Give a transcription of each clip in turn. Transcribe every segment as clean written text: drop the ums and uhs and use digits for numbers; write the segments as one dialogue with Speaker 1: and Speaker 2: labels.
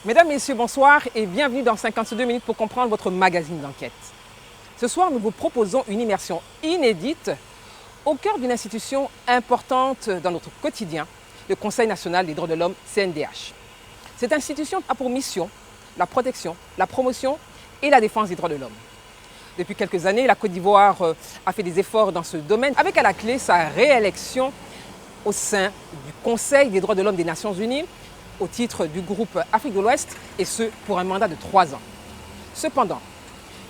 Speaker 1: Mesdames, Messieurs, bonsoir et bienvenue dans 52 minutes pour comprendre votre magazine d'enquête. Ce soir, nous vous proposons une immersion inédite au cœur d'une institution importante dans notre quotidien, le Conseil national des droits de l'homme, CNDH. Cette institution a pour mission la protection, la promotion et la défense des droits de l'homme. Depuis quelques années, la Côte d'Ivoire a fait des efforts dans ce domaine, avec à la clé sa réélection au sein du Conseil des droits de l'homme des Nations Unies, au titre du groupe Afrique de l'Ouest, et ce pour un mandat de 3 ans. Cependant,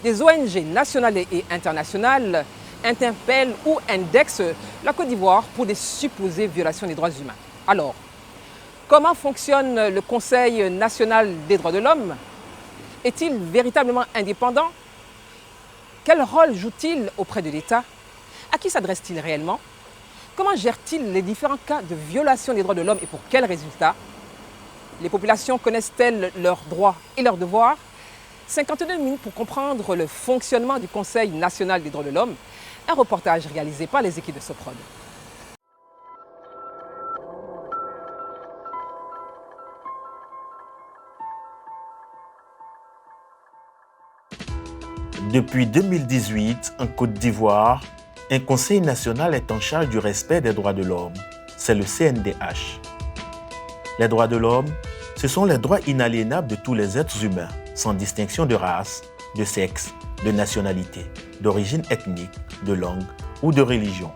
Speaker 1: des ONG nationales et internationales interpellent ou indexent la Côte d'Ivoire pour des supposées violations des droits humains. Alors, comment fonctionne le Conseil national des droits de l'homme? Est-il véritablement indépendant? Quel rôle joue-t-il auprès de l'État? À qui s'adresse-t-il réellement? Comment gère-t-il les différents cas de violation des droits de l'homme et pour quels résultats? Les populations connaissent-elles leurs droits et leurs devoirs? 52 minutes pour comprendre le fonctionnement du Conseil national des droits de l'homme, un reportage réalisé par les équipes de Soprod.
Speaker 2: Depuis 2018, en Côte d'Ivoire, un conseil national est en charge du respect des droits de l'homme. C'est le CNDH. Les droits de l'homme, ce sont les droits inaliénables de tous les êtres humains, sans distinction de race, de sexe, de nationalité, d'origine ethnique, de langue ou de religion.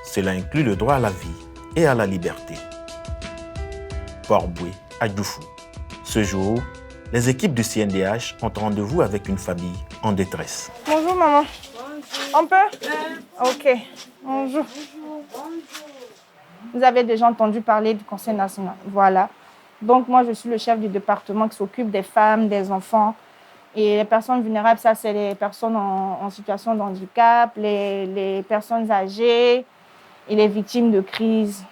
Speaker 2: Cela inclut le droit à la vie et à la liberté. Port-Boué, à Djoufou. Ce jour, les équipes du CNDH ont rendez-vous avec une famille en détresse.
Speaker 3: Bonjour maman. On peut? Ok. Bonjour. Vous avez déjà entendu parler du Conseil national. Voilà. Donc moi je suis le chef du département qui s'occupe des femmes, des enfants. Et les personnes vulnérables, ça c'est les personnes en situation de handicap, les personnes âgées et les victimes de crise.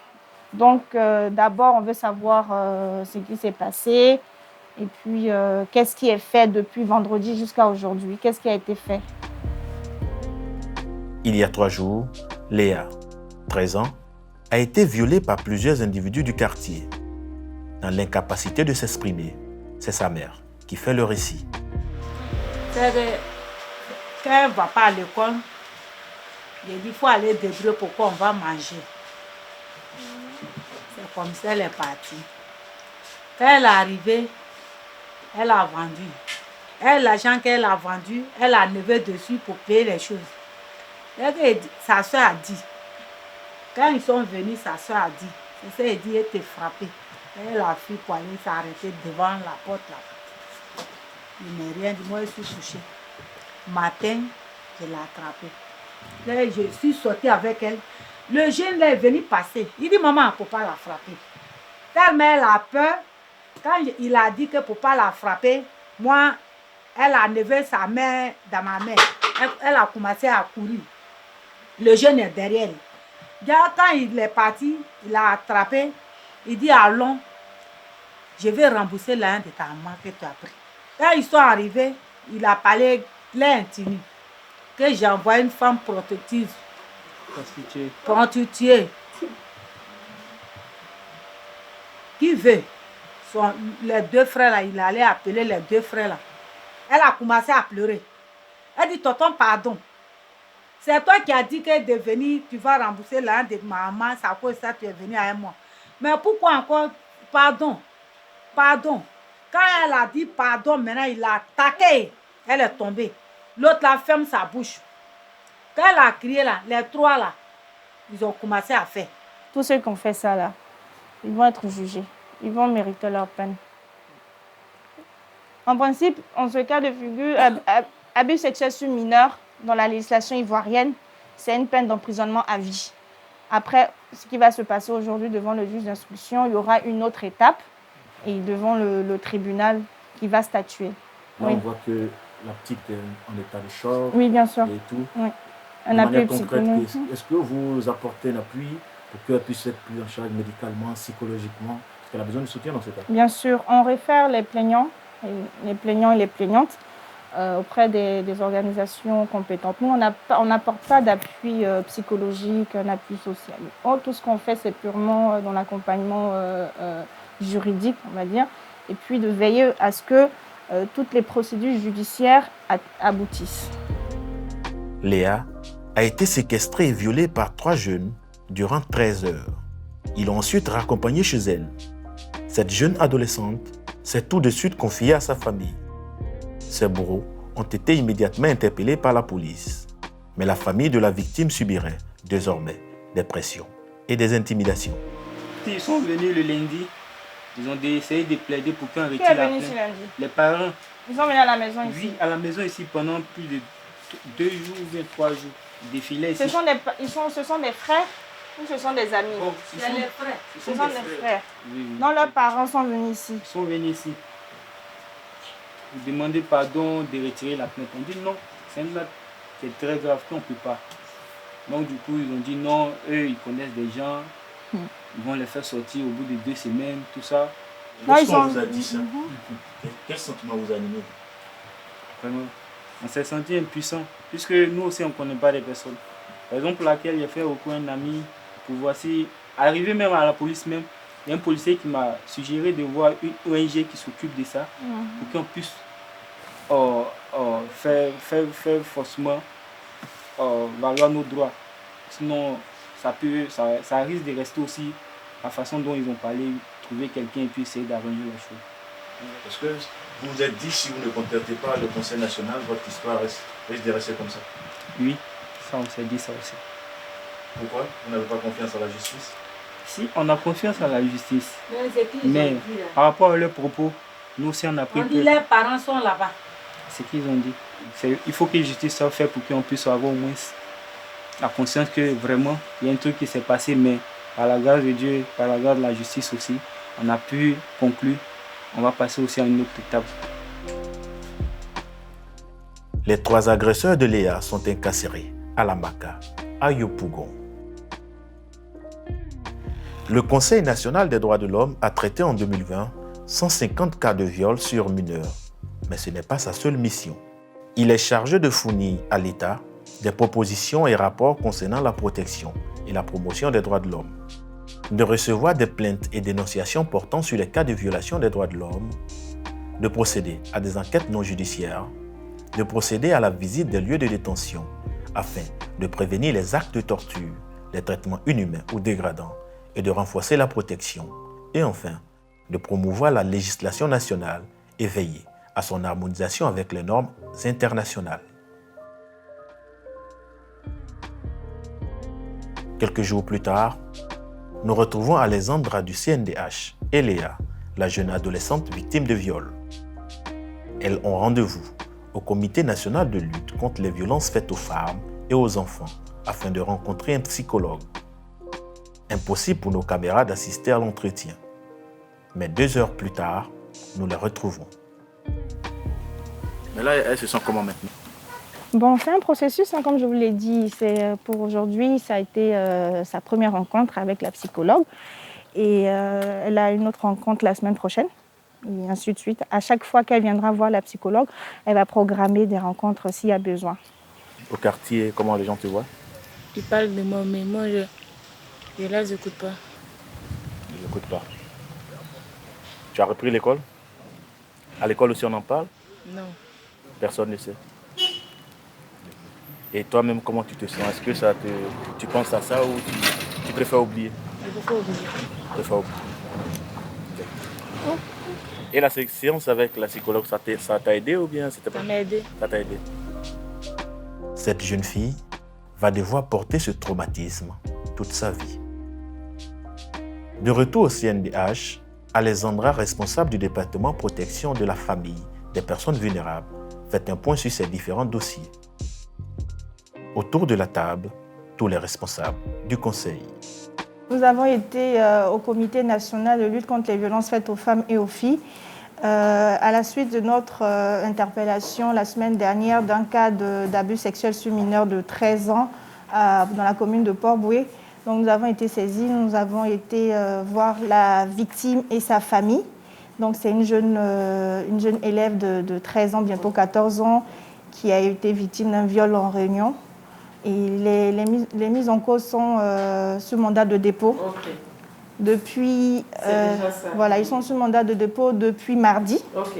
Speaker 3: Donc d'abord on veut savoir ce qui s'est passé. Et puis, qu'est-ce qui est fait depuis vendredi jusqu'à aujourd'hui? Qu'est-ce qui a été fait?
Speaker 2: Il y a 3 jours, Léa, 13 ans, a été violée par plusieurs individus du quartier. Dans l'incapacité de s'exprimer, c'est sa mère qui fait le récit.
Speaker 4: C'est que quand elle ne va pas à l'école, j'ai dit qu'il faut aller débrouiller pourquoi on va manger. C'est comme ça qu'elle est partie. Quand elle est arrivée, elle a vendu. Elle, l'argent qu'elle a vendu, elle a levé dessus pour payer les choses. Et sa soeur a dit, quand ils sont venus, sa soeur a dit, c'est ça, elle dit, elle était frappée. Elle a fui pour aller s'arrêter devant la porte là. Il n'est rien dit, moi je suis touchée. Matin, je l'ai attrapée. Là, je suis sortie avec elle. Le jeune là est venu passer. Il dit, maman, il ne faut pas la frapper. Tellement elle a peur. Quand il a dit que pour ne pas la frapper, moi, elle a levé sa main dans ma main. Elle a commencé à courir. Le jeune est derrière. Quand il est parti, il a attrapé. Il dit, allons, je vais rembourser l'argent de ta maman que tu as pris. Quand ils sont arrivés, il a parlé l'intime que j'envoie une femme protective. Prostituée. Qui veut? Les 2 frères là, il allait appeler les 2 frères là. Elle a commencé à pleurer. Elle dit, tonton, pardon. C'est toi qui as dit que de venir, tu vas rembourser l'argent de ma maman, c'est à cause de ça que tu es venu avec moi. Mais pourquoi encore, pardon, pardon. Quand elle a dit pardon, maintenant il a attaqué. Elle est tombée. L'autre là ferme sa bouche. Quand elle a crié là, les 3 là, ils ont commencé à faire.
Speaker 3: Tous ceux qui ont fait ça là, ils vont être jugés. Ils vont mériter leur peine. En principe, en ce cas de figure, abus sexuel sur mineur, dans la législation ivoirienne, c'est une peine d'emprisonnement à vie. Après, ce qui va se passer aujourd'hui devant le juge d'instruction, il y aura une autre étape et devant le tribunal qui va statuer.
Speaker 2: Là, on voit que la petite est en état de choc.
Speaker 3: Oui, bien sûr.
Speaker 2: Et tout.
Speaker 3: Oui.
Speaker 2: Un appui psychologique. Est-ce que vous apportez un appui pour qu'elle puisse être prise en charge médicalement, psychologiquement? Parce qu'elle a besoin de soutien dans cet cas.
Speaker 3: Bien sûr, on réfère les plaignants et les plaignantes auprès des organisations compétentes. Nous, on n'apporte pas d'appui psychologique, un appui social. Tout ce qu'on fait, c'est purement dans l'accompagnement juridique, on va dire. et puis de veiller à ce que toutes les procédures judiciaires aboutissent.
Speaker 2: Léa a été séquestrée et violée par 3 jeunes durant 13 heures. Ils l'ont ensuite raccompagnée chez elle. Cette jeune adolescente s'est tout de suite confiée à sa famille. Ses bourreaux ont été immédiatement interpellés par la police. Mais la famille de la victime subirait désormais des pressions et des intimidations.
Speaker 5: Ils sont venus le lundi. Ils ont essayé de plaider pour qu'on retire
Speaker 3: Qui est
Speaker 5: la
Speaker 3: venu
Speaker 5: plainte.
Speaker 3: ce lundi?
Speaker 5: Les parents.
Speaker 3: Ils sont venus à la maison ici.
Speaker 5: Oui, à la maison ici pendant plus de 2 jours ou bien 3 jours. Ils défilaient ici.
Speaker 3: Ce sont des frères ou ce sont des amis?
Speaker 5: Bon,
Speaker 4: C'est les frères.
Speaker 3: Ce sont des frères.
Speaker 5: Oui, oui.
Speaker 3: Non, leurs parents sont venus ici.
Speaker 5: Ils sont venus ici. Ils demandaient pardon de retirer la plainte. On dit non, c'est une acte qui est très grave qu'on ne peut pas. Donc du coup, ils ont dit non, eux, ils connaissent des gens. Ils vont les faire sortir au bout de 2 semaines, tout ça.
Speaker 2: Lorsqu'on vous a dit ça, quel sentiment vous animez?
Speaker 5: Vraiment, on s'est senti impuissant, puisque nous aussi, on ne connaît pas les personnes. Raison pour laquelle j'ai fait recours à un ami pour voir si, arrivé même à la police même, il y a un policier qui m'a suggéré de voir une ONG qui s'occupe de ça, pour qu'on puisse faire forcément valoir nos droits. Sinon, ça risque de rester aussi la façon dont ils ont parlé, trouver quelqu'un et puis essayer d'arranger les choses.
Speaker 2: Est-ce que vous vous êtes dit, si vous ne contactez pas le Conseil national, votre histoire risque de rester comme ça?
Speaker 5: Oui, ça on s'est dit ça aussi.
Speaker 2: Pourquoi? Vous n'avez pas confiance en la justice?
Speaker 5: Si, on a confiance en la justice.
Speaker 4: Mais
Speaker 5: Par rapport à leurs propos, nous aussi on a pris
Speaker 4: on dit les parents sont là-bas.
Speaker 5: ce qu'ils ont dit. Il faut que la justice soit faite pour qu'on puisse avoir au moins la conscience que vraiment il y a un truc qui s'est passé, mais par la grâce de Dieu, par la grâce de la justice aussi, on a pu conclure. On va passer aussi à une autre étape.
Speaker 2: Les 3 agresseurs de Léa sont incarcérés à Lamaka, à Yopougon. Le Conseil national des droits de l'homme a traité en 2020 150 cas de viol sur mineurs. Mais ce n'est pas sa seule mission. Il est chargé de fournir à l'État des propositions et rapports concernant la protection et la promotion des droits de l'homme, de recevoir des plaintes et dénonciations portant sur les cas de violation des droits de l'homme, de procéder à des enquêtes non judiciaires, de procéder à la visite des lieux de détention afin de prévenir les actes de torture, les traitements inhumains ou dégradants et de renforcer la protection, et enfin de promouvoir la législation nationale et veiller à son harmonisation avec les normes internationales. Quelques jours plus tard, nous retrouvons Alexandra du CNDH et Léa, la jeune adolescente victime de viol. Elles ont rendez-vous au Comité national de lutte contre les violences faites aux femmes et aux enfants afin de rencontrer un psychologue. Impossible pour nos caméras d'assister à l'entretien. Mais 2 heures plus tard, nous les retrouvons. Mais là, elles se sentent comment maintenant?
Speaker 3: Bon, c'est un processus, hein, comme je vous l'ai dit. Pour aujourd'hui, ça a été sa première rencontre avec la psychologue. Et elle a une autre rencontre la semaine prochaine. Et ainsi de suite. À chaque fois qu'elle viendra voir la psychologue, elle va programmer des rencontres s'il y a besoin.
Speaker 2: Au quartier, comment les gens te voient?
Speaker 6: Ils parlent de moi, mais moi, je ne les écoute pas.
Speaker 2: Ils n'écoutent pas. Tu as repris l'école? À l'école aussi, on en parle?
Speaker 6: Non.
Speaker 2: Personne ne sait. Et toi-même, comment tu te sens? Est-ce que tu penses à ça ou tu préfères oublier?
Speaker 6: Je peux pas oublier.
Speaker 2: Tu préfères oublier. Okay. Et la séance avec la psychologue, ça t'a aidé ou bien c'était pas?
Speaker 6: Ça m'a aidé.
Speaker 2: Ça t'a aidé. Cette jeune fille va devoir porter ce traumatisme toute sa vie. De retour au CNDH, Alexandra, responsable du département protection de la famille des personnes vulnérables, fait un point sur ces différents dossiers. Autour de la table, tous les responsables du conseil.
Speaker 3: Nous avons été au Comité national de lutte contre les violences faites aux femmes et aux filles à la suite de notre interpellation la semaine dernière d'un cas d'abus sexuels sur mineurs de 13 ans dans la commune de Port-Bouët. Donc nous avons été saisis, nous avons été voir la victime et sa famille. Donc c'est une jeune élève de 13 ans, bientôt 14 ans, qui a été victime d'un viol en réunion. Et les mises en cause sont sous mandat de dépôt.
Speaker 4: Ok.
Speaker 3: Depuis,
Speaker 1: déjà ça.
Speaker 3: voilà, ils sont sous mandat de dépôt depuis mardi.
Speaker 1: Ok.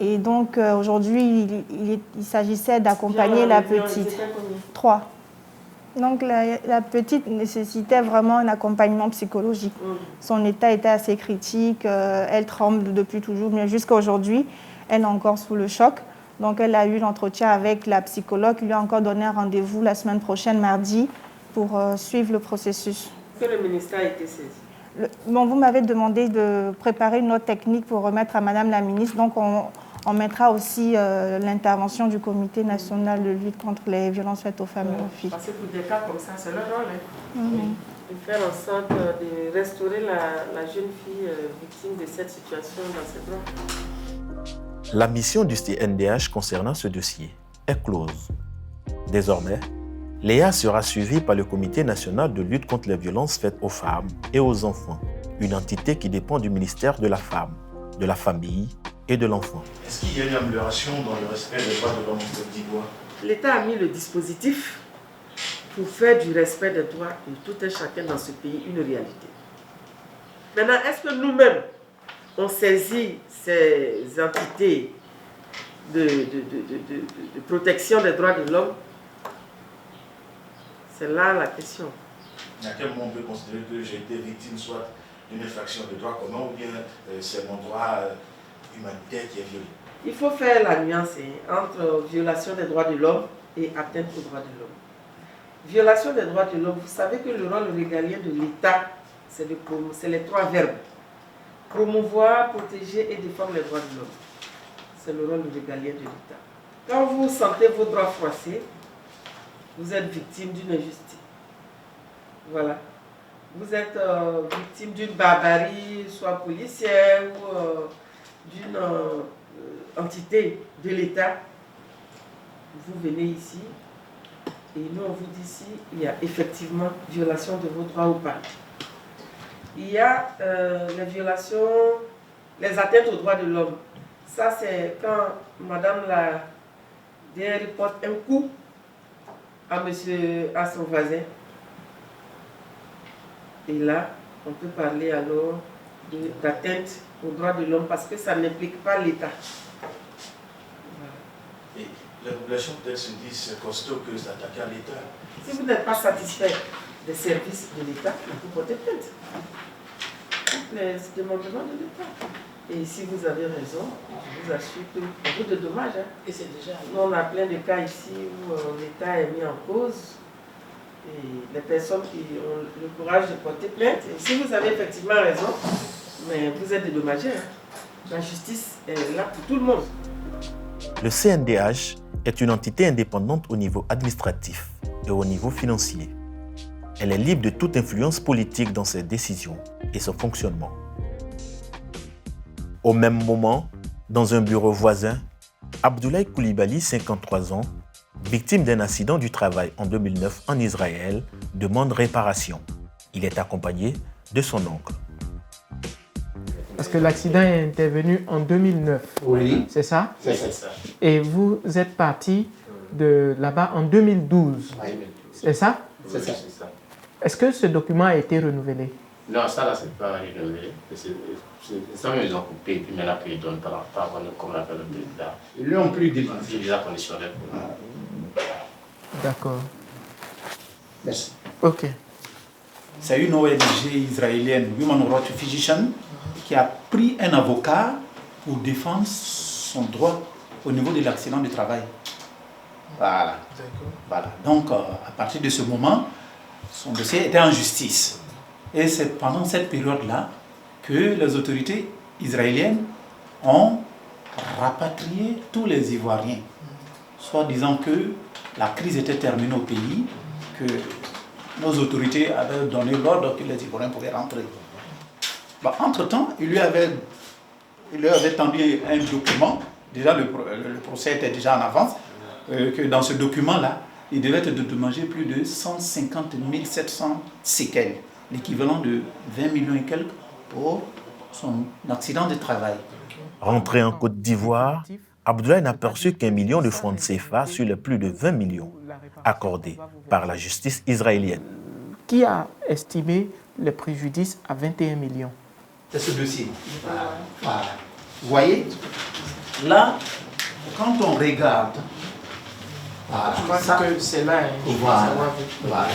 Speaker 3: Et donc aujourd'hui, il s'agissait d'accompagner la petite. 3. Donc la petite nécessitait vraiment un accompagnement psychologique. Son état était assez critique, elle tremble depuis toujours, mais jusqu'à aujourd'hui, elle est encore sous le choc. Donc elle a eu l'entretien avec la psychologue, qui lui a encore donné un rendez-vous la semaine prochaine, mardi, pour suivre le processus.
Speaker 1: Est-ce que le ministère a été saisi?
Speaker 3: Bon, vous m'avez demandé de préparer une autre technique pour remettre à Madame la ministre, donc on mettra aussi l'intervention du Comité national de lutte contre les violences faites aux femmes et aux filles.
Speaker 1: Parce que pour des cas comme ça, c'est leur rôle. De faire en sorte de restaurer la jeune fille victime de cette situation dans ses droits.
Speaker 2: La mission du CNDH concernant ce dossier est close. Désormais, Léa sera suivie par le Comité national de lutte contre les violences faites aux femmes et aux enfants, une entité qui dépend du ministère de la Femme, de la Famille et de l'Enfant. Est-ce qu'il y a une amélioration dans le respect des droits de l'homme en Côte d'Ivoire?
Speaker 1: L'État a mis le dispositif pour faire du respect des droits de tout un chacun dans ce pays une réalité. Maintenant, est-ce que nous-mêmes, on saisit ces entités de protection des droits de l'homme? C'est là la question.
Speaker 2: À quel moment on peut considérer que j'ai été victime soit d'une infraction de droit commun ou bien c'est mon droit humanitaire qui est violé?
Speaker 1: Il faut faire la nuance entre violation des droits de l'homme et atteinte aux droits de l'homme. Violation des droits de l'homme, vous savez que le rôle régalien de l'État, c'est les 3 verbes. Promouvoir, protéger et défendre les droits de l'homme. C'est le rôle régalien de l'État. Quand vous sentez vos droits froissés, vous êtes victime d'une injustice. Voilà. Vous êtes victime d'une barbarie, soit policière ou d'une entité de l'État. Vous venez ici et nous on vous dit si il y a effectivement violation de vos droits ou pas. Il y a les violations, les atteintes aux droits de l'homme. Ça c'est quand madame la DR porte un coup à son voisin. Et là, on peut parler alors d'atteinte aux droits de l'homme parce que ça n'implique pas l'État. Voilà.
Speaker 2: Et la population peut-être se dit c'est costaud que s'attaquer à l'État.
Speaker 1: Si vous n'êtes pas satisfait des services de l'État, vous portez plainte. Les démembrements de l'État. Et si vous avez raison, je vous assure que beaucoup de dommages. Et c'est déjà. Nous, on a plein de cas ici où l'État est mis en cause. Et les personnes qui ont le courage de porter plainte. Et si vous avez effectivement raison, mais vous êtes dédommagé. La justice est là pour tout le monde.
Speaker 2: Le CNDH est une entité indépendante au niveau administratif et au niveau financier. Elle est libre de toute influence politique dans ses décisions et son fonctionnement. Au même moment, dans un bureau voisin, Abdoulaye Koulibaly, 53 ans, victime d'un accident du travail en 2009 en Israël, demande réparation. Il est accompagné de son oncle.
Speaker 7: Parce que l'accident est intervenu en 2009.
Speaker 8: Oui.
Speaker 7: C'est ça?
Speaker 8: C'est ça.
Speaker 7: Et vous êtes parti de là-bas en 2012.
Speaker 8: Oui.
Speaker 7: C'est ça?
Speaker 8: C'est ça.
Speaker 7: Est-ce que ce document a été renouvelé?
Speaker 8: Non, ça là, c'est pas renouvelé. C'est ça, ils ont coupé, et puis maintenant, ils donnent par rapport à comme on appelle le président. Ils lui ont pris des visas conditionnels.
Speaker 7: D'accord.
Speaker 8: Merci.
Speaker 7: Ok.
Speaker 9: C'est une ONG israélienne, Women Rights Physician, qui a pris un avocat pour défendre son droit au niveau de l'accident du travail. Voilà. Voilà. Donc, à partir de ce moment, son dossier était en justice. Et c'est pendant cette période-là que les autorités israéliennes ont rapatrié tous les Ivoiriens, soit disant que la crise était terminée au pays, que nos autorités avaient donné l'ordre que les Ivoiriens pouvaient rentrer. Bah, entre-temps, il lui avait tendu un document, déjà le procès était déjà en avance, que dans ce document-là, il devait être dédommagé plus de 150 700 séquelles, l'équivalent de 20 millions et quelques pour son accident de travail.
Speaker 2: Rentré en Côte d'Ivoire, Abdoulaye n'a perçu qu'1 million de francs CFA sur les plus de 20 millions accordés par la justice israélienne.
Speaker 7: Qui a estimé les préjudices à 21 millions.
Speaker 9: C'est ce dossier. Voilà. Vous voyez, là, quand on regarde, voilà,
Speaker 7: Je pense que c'est là.
Speaker 9: Voilà.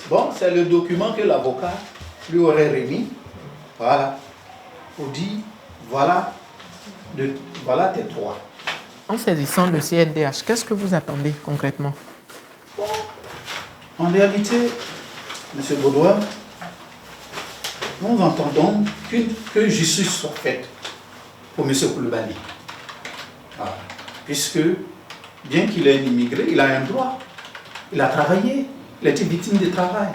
Speaker 9: Bon, c'est le document que l'avocat lui aurait remis. Voilà. Pour dire, voilà tes droits.
Speaker 7: En saisissant le CNDH, qu'est-ce que vous attendez concrètement?
Speaker 9: En réalité, M. Baudouin, nous entendons que justice soit faite pour M. Koulibaly. Voilà. Puisque, bien qu'il est un immigré, il a un droit. Il a travaillé. Il a été victime de travail.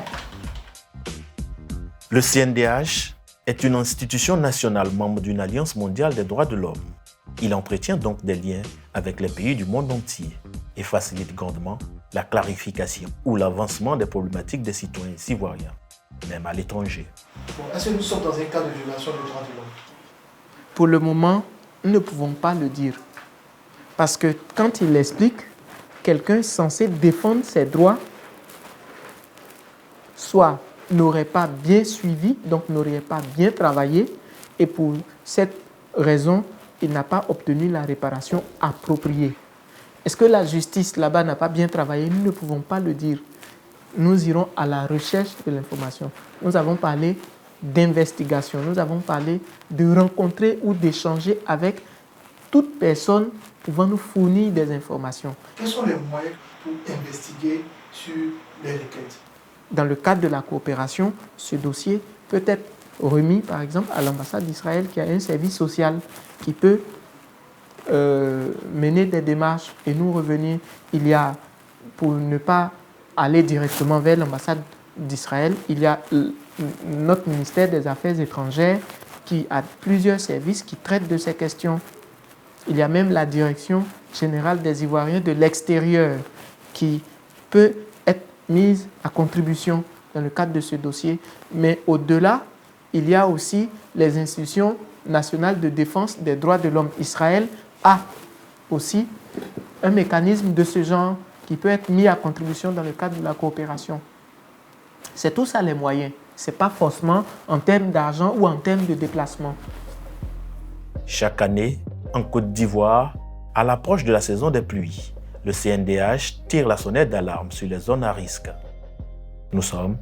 Speaker 2: Le CNDH est une institution nationale membre d'une alliance mondiale des droits de l'homme. Il entretient donc des liens avec les pays du monde entier et facilite grandement la clarification ou l'avancement des problématiques des citoyens ivoiriens, même à l'étranger.
Speaker 10: Bon, est-ce que nous sommes dans un cas de violation des droits de l'homme?
Speaker 7: Pour le moment, nous ne pouvons pas le dire. Parce que quand il l'explique, quelqu'un censé défendre ses droits, soit n'aurait pas bien suivi, donc n'aurait pas bien travaillé, et pour cette raison, il n'a pas obtenu la réparation appropriée. Est-ce que la justice là-bas n'a pas bien travaillé? Nous ne pouvons pas le dire. Nous irons à la recherche de l'information. Nous avons parlé d'investigation, nous avons parlé de rencontrer ou d'échanger avec toute personne pouvant nous fournir des informations.
Speaker 10: Quels sont les moyens pour investiguer sur les requêtes?
Speaker 7: Dans le cadre de la coopération, ce dossier peut être remis, par exemple, à l'ambassade d'Israël qui a un service social qui peut mener des démarches et nous revenir. Il y a, pour ne pas aller directement vers l'ambassade d'Israël, il y a notre ministère des Affaires étrangères qui a plusieurs services qui traitent de ces questions. Il y a même la direction générale des Ivoiriens de l'extérieur qui peut être mise à contribution dans le cadre de ce dossier. Mais au-delà, il y a aussi les institutions nationales de défense des droits de l'homme. Israël a aussi un mécanisme de ce genre qui peut être mis à contribution dans le cadre de la coopération. C'est tout ça les moyens. Ce n'est pas forcément en termes d'argent ou en termes de déplacement.
Speaker 2: Chaque année, en Côte d'Ivoire, à l'approche de la saison des pluies, le CNDH tire la sonnette d'alarme sur les zones à risque. Nous sommes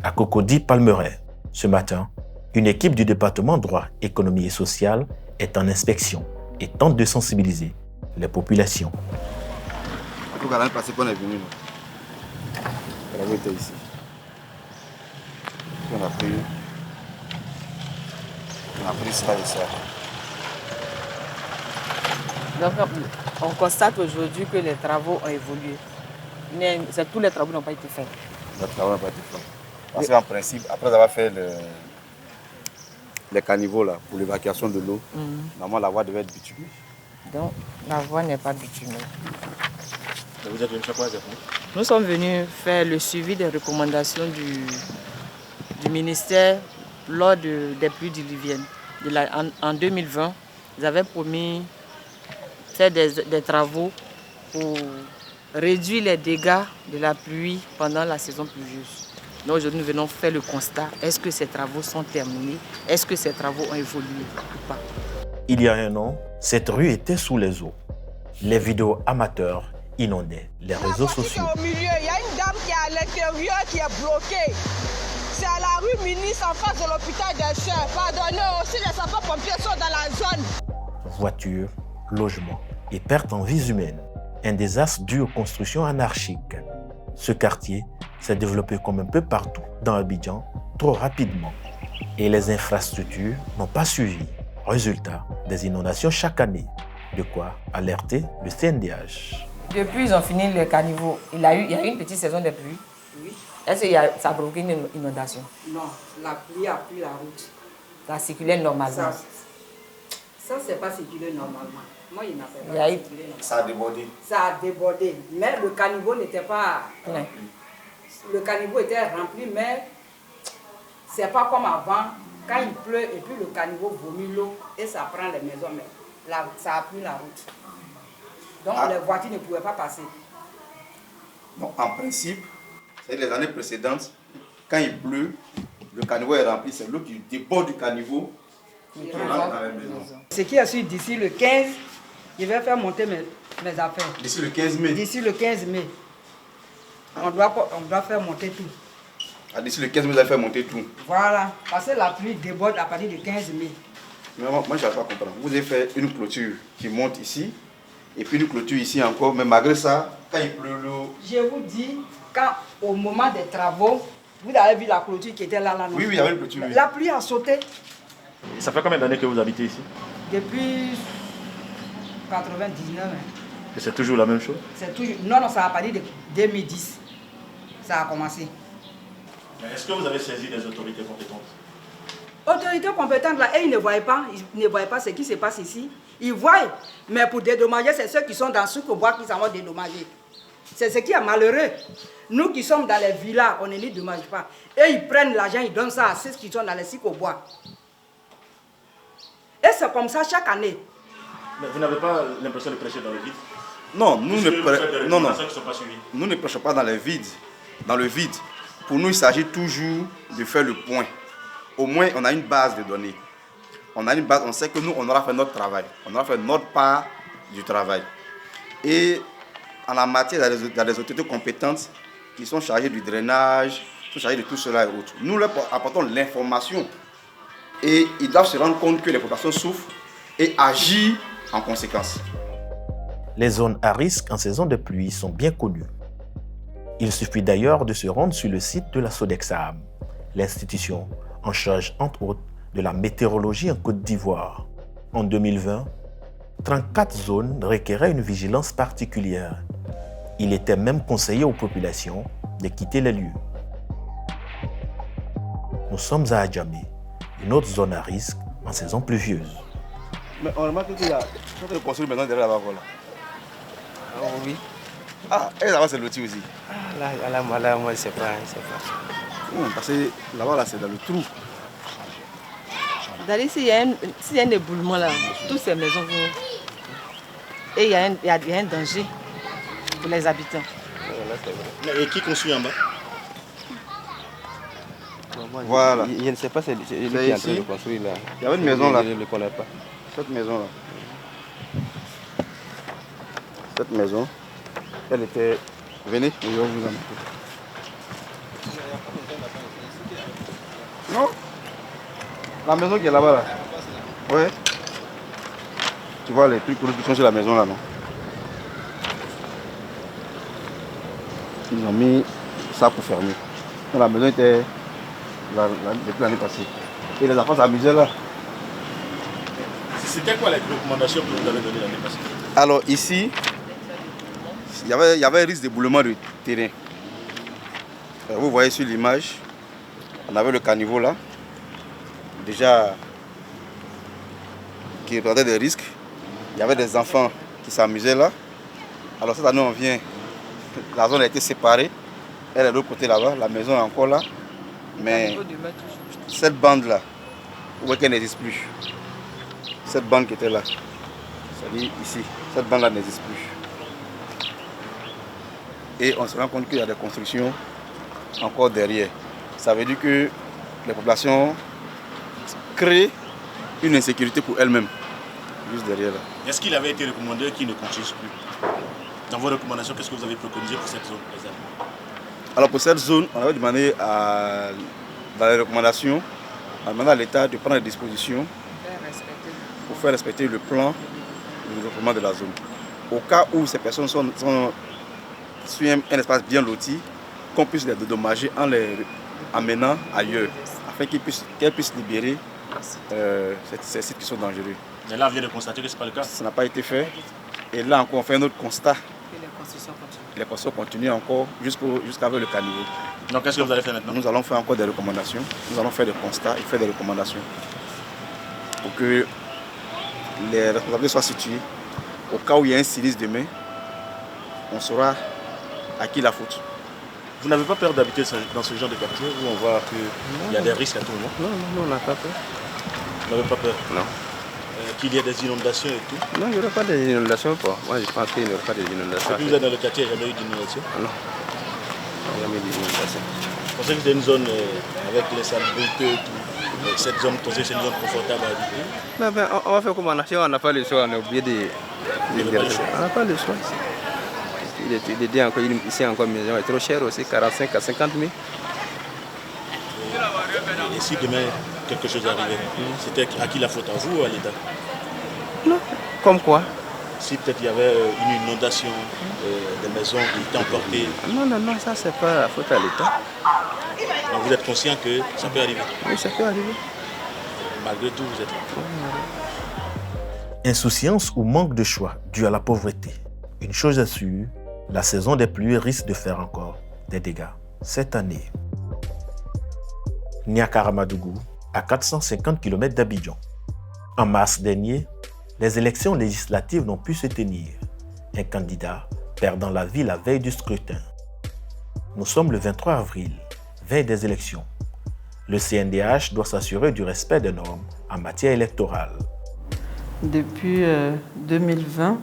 Speaker 2: à Cocody-Palmeraie. Ce matin, une équipe du département droit, économie et social est en inspection et tente de sensibiliser les populations.
Speaker 11: En tout cas, l'année passée, on est venu. On était ici. On a pris ça et ça.
Speaker 12: Donc, on constate aujourd'hui que les travaux ont évolué. Mais tous les travaux n'ont pas été faits.
Speaker 11: Les travaux n'ont pas été faits. Parce qu'en principe, après avoir fait les caniveaux là, pour l'évacuation de l'eau, normalement la voie devait être bitumée.
Speaker 12: Donc, la voie n'est pas bitumée.
Speaker 11: Vous êtes venu faire quoi exactement?
Speaker 12: Nous sommes venus faire le suivi des recommandations du ministère lors des pluies diluviennes. En 2020, ils avaient promis faire des travaux pour réduire les dégâts de la pluie pendant la saison pluvieuse. Donc aujourd'hui, nous venons faire le constat. Est-ce que ces travaux sont terminés? Est-ce que ces travaux ont évolué ou pas?
Speaker 2: Il y a un an, cette rue était sous les eaux. Les vidéos amateurs inondaient les réseaux sociaux.
Speaker 13: Au milieu, il y a une dame qui est à l'intérieur qui est bloquée. C'est à la rue Ministre en face de l'hôpital des Sœurs. Pardonnez, aussi les sapeurs-pompiers sont dans la zone.
Speaker 2: Voitures, logements et pertes en vies humaines. Un désastre dû aux constructions anarchiques. Ce quartier s'est développé comme un peu partout dans Abidjan, trop rapidement. Et les infrastructures n'ont pas suivi. Résultat, des inondations chaque année. De quoi alerter le CNDH.
Speaker 12: Depuis ils ont fini les caniveaux, il y a eu une petite saison de pluie. Oui. Est-ce que ça a provoqué une inondation?
Speaker 14: Non, la pluie a pris la route.
Speaker 12: Ça a circulé normalement.
Speaker 14: Ça c'est pas circulé normalement. Moi, il n'a pas circulé normalement.
Speaker 11: Ça a débordé.
Speaker 14: Ça a débordé. Mais le caniveau n'était pas...
Speaker 12: Ouais.
Speaker 14: Le caniveau était rempli, mais c'est pas comme avant. Quand il pleut et puis le caniveau vomit l'eau et ça prend les maisons. Mais là, ça a pris la route. Donc les voitures ne pouvaient pas passer.
Speaker 11: Donc en principe, c'est les années précédentes, quand il pleut, le caniveau est rempli, c'est l'eau qui déborde du caniveau qui rentre dans la maison.
Speaker 14: Ce qui est sûr, d'ici le 15, je vais faire monter mes affaires.
Speaker 11: D'ici le 15 mai?
Speaker 14: D'ici le 15 mai. On doit faire monter tout.
Speaker 11: Ah, d'ici le 15 mai, vous allez faire monter tout?
Speaker 14: Voilà, parce que la pluie déborde à partir du 15 mai.
Speaker 11: Mais moi, je n'arrive pas à comprendre. Vous avez fait une clôture qui monte ici, et puis une clôture ici encore, mais malgré ça, quand il pleut l'eau...
Speaker 14: Je vous dis, quand au moment des travaux, vous avez vu la clôture qui était là, non?
Speaker 11: Oui, il y avait une clôture. Oui.
Speaker 14: La pluie a sauté.
Speaker 2: Et ça fait combien d'années que vous habitez ici?
Speaker 14: Depuis 99.
Speaker 2: Et c'est toujours la même chose?
Speaker 14: C'est toujours... Non, ça a partir de 2010. Ça a commencé.
Speaker 2: Est-ce que vous avez saisi des autorités compétentes?
Speaker 14: Autorités compétentes là, et ils ne voient pas ce qui se passe ici. Ils voient, mais pour dédommager, c'est ceux qui sont dans ce bois qui s'en vont dédommager. C'est ce qui est malheureux. Nous qui sommes dans les villas, on ne les dédommage pas. Et ils prennent l'argent, ils donnent ça à ceux qui sont dans les bois. Et c'est comme ça chaque année.
Speaker 2: Mais vous n'avez pas l'impression de prêcher dans le vide?
Speaker 11: Non, nous ne prêchons pas dans le vide. Dans le vide. Pour nous, il s'agit toujours de faire le point. Au moins, on a une base de données. On a une base, on sait que nous, on aura fait notre travail. On aura fait notre part du travail. Et en la matière, il y a des autorités compétentes qui sont chargées du drainage, qui sont chargées de tout cela et autres. Nous leur apportons l'information. Et ils doivent se rendre compte que les populations souffrent et agir en conséquence.
Speaker 2: Les zones à risque en saison de pluie sont bien connues. Il suffit d'ailleurs de se rendre sur le site de la Sodexam, l'institution en charge entre autres de la météorologie en Côte d'Ivoire. En 2020, 34 zones requéraient une vigilance particulière. Il était même conseillé aux populations de quitter les lieux. Nous sommes à Adjamé, une autre zone à risque en saison pluvieuse.
Speaker 11: Mais on remarque qu'il y a une construction maintenant derrière là-bas.
Speaker 15: Oh oui.
Speaker 11: Ah, et là-bas c'est loti aussi.
Speaker 15: Ah, là, moi, je ne sais pas.
Speaker 11: Parce que là-bas, c'est dans le trou.
Speaker 12: D'ailleurs, s'il y a un éboulement là, toutes ces maisons vont... Et il y a un danger pour les habitants.
Speaker 2: Et qui construit en bas?
Speaker 11: Voilà.
Speaker 15: Je ne sais pas, c'est lui qui est en train de construire là.
Speaker 11: Il y avait une maison là.
Speaker 15: Je ne le connais pas.
Speaker 11: Cette maison là. Cette maison, elle était... Venez, je vais vous en montrer. Non? La maison qui est là-bas là. Ouais. Tu vois les trucs qui sont sur la maison là, non? Ils ont mis ça pour fermer. Donc, la maison était depuis l'année passée. Et les enfants s'amusaient là.
Speaker 2: C'était quoi les recommandations que vous avez données l'année passée?
Speaker 11: Alors ici, il y avait un risque d'éboulement de terrain. Vous voyez sur l'image, on avait le caniveau là, déjà qui représentait des risques. Il y avait des enfants qui s'amusaient là. Alors cette année on vient, la zone a été séparée. Elle est de l'autre côté là-bas, la maison est encore là. Mais cette bande là, vous voyez qu'elle n'existe plus. Cette bande qui était là, c'est-à-dire ici, cette bande là n'existe plus. Et on se rend compte qu'il y a des constructions encore derrière. Ça veut dire que les populations créent une insécurité pour elles-mêmes, juste derrière là.
Speaker 2: Est-ce qu'il avait été recommandé qu'ils ne construisent plus? Dans vos recommandations, qu'est-ce que vous avez préconisé pour cette zone?
Speaker 11: Alors pour cette zone, on avait demandé dans les recommandations, on a demandé à l'État de prendre des dispositions pour faire respecter le plan de développement de la zone. Au cas où ces personnes sont sur un espace bien loti, qu'on puisse les dédommager en les amenant ailleurs, afin qu'elles puissent libérer ces sites qui sont dangereux.
Speaker 2: Mais là, on vient de constater que ce n'est pas le cas.
Speaker 11: Ça n'a pas été fait. Et là encore, on fait un autre constat. Les constructions continuent encore jusqu'avec le caniveau.
Speaker 2: Donc qu'est-ce que vous allez faire maintenant?
Speaker 11: Nous allons faire encore des recommandations. Nous allons faire des constats et faire des recommandations pour que les responsables soient situés. Au cas où il y a un sinistre demain, on saura à qui la faute.
Speaker 2: Vous n'avez pas peur d'habiter dans ce genre de quartier où on voit qu'il y a des risques à tout moment?
Speaker 15: Non, on n'a pas peur.
Speaker 2: Vous n'avez pas peur?
Speaker 15: Non.
Speaker 2: Qu'il y ait des inondations et tout?
Speaker 15: Non, il n'y aura pas d'inondations. Moi, je pense qu'il n'y aura pas d'inondations.
Speaker 2: Et puis vous êtes dans le quartier, il n'y a jamais eu d'inondation?
Speaker 15: Non, il n'y a jamais eu d'inondation.
Speaker 16: pensez que c'est une zone avec les salubrités et tout. Cette zone, c'est une zone confortable à habiter.
Speaker 15: On va faire comme on n'a pas le choix, on est obligé de on n'a pas le choix. Il est dit encore, ici encore, mais c'est trop cher aussi, 45 à 50 000.
Speaker 16: Et si demain quelque chose arrivait, c'était à qui la faute, à vous ou à l'État?
Speaker 15: Non. Comme quoi?
Speaker 16: Si peut-être il y avait une inondation des maisons qui étaient emportées.
Speaker 15: Non, ça c'est pas la faute à l'État.
Speaker 16: Donc vous êtes conscient que ça peut arriver?
Speaker 15: Oui, ça peut arriver.
Speaker 16: Malgré tout, vous êtes là.
Speaker 2: Insouciance ou manque de choix dû à la pauvreté. Une chose est sûre, la saison des pluies risque de faire encore des dégâts cette année. Né à Karamadougou, à 450 km d'Abidjan. En mars dernier, les élections législatives n'ont pu se tenir. Un candidat perdant la vie la veille du scrutin. Nous sommes le 23 avril, veille des élections. Le CNDH doit s'assurer du respect des normes en matière électorale.
Speaker 17: Depuis 2020,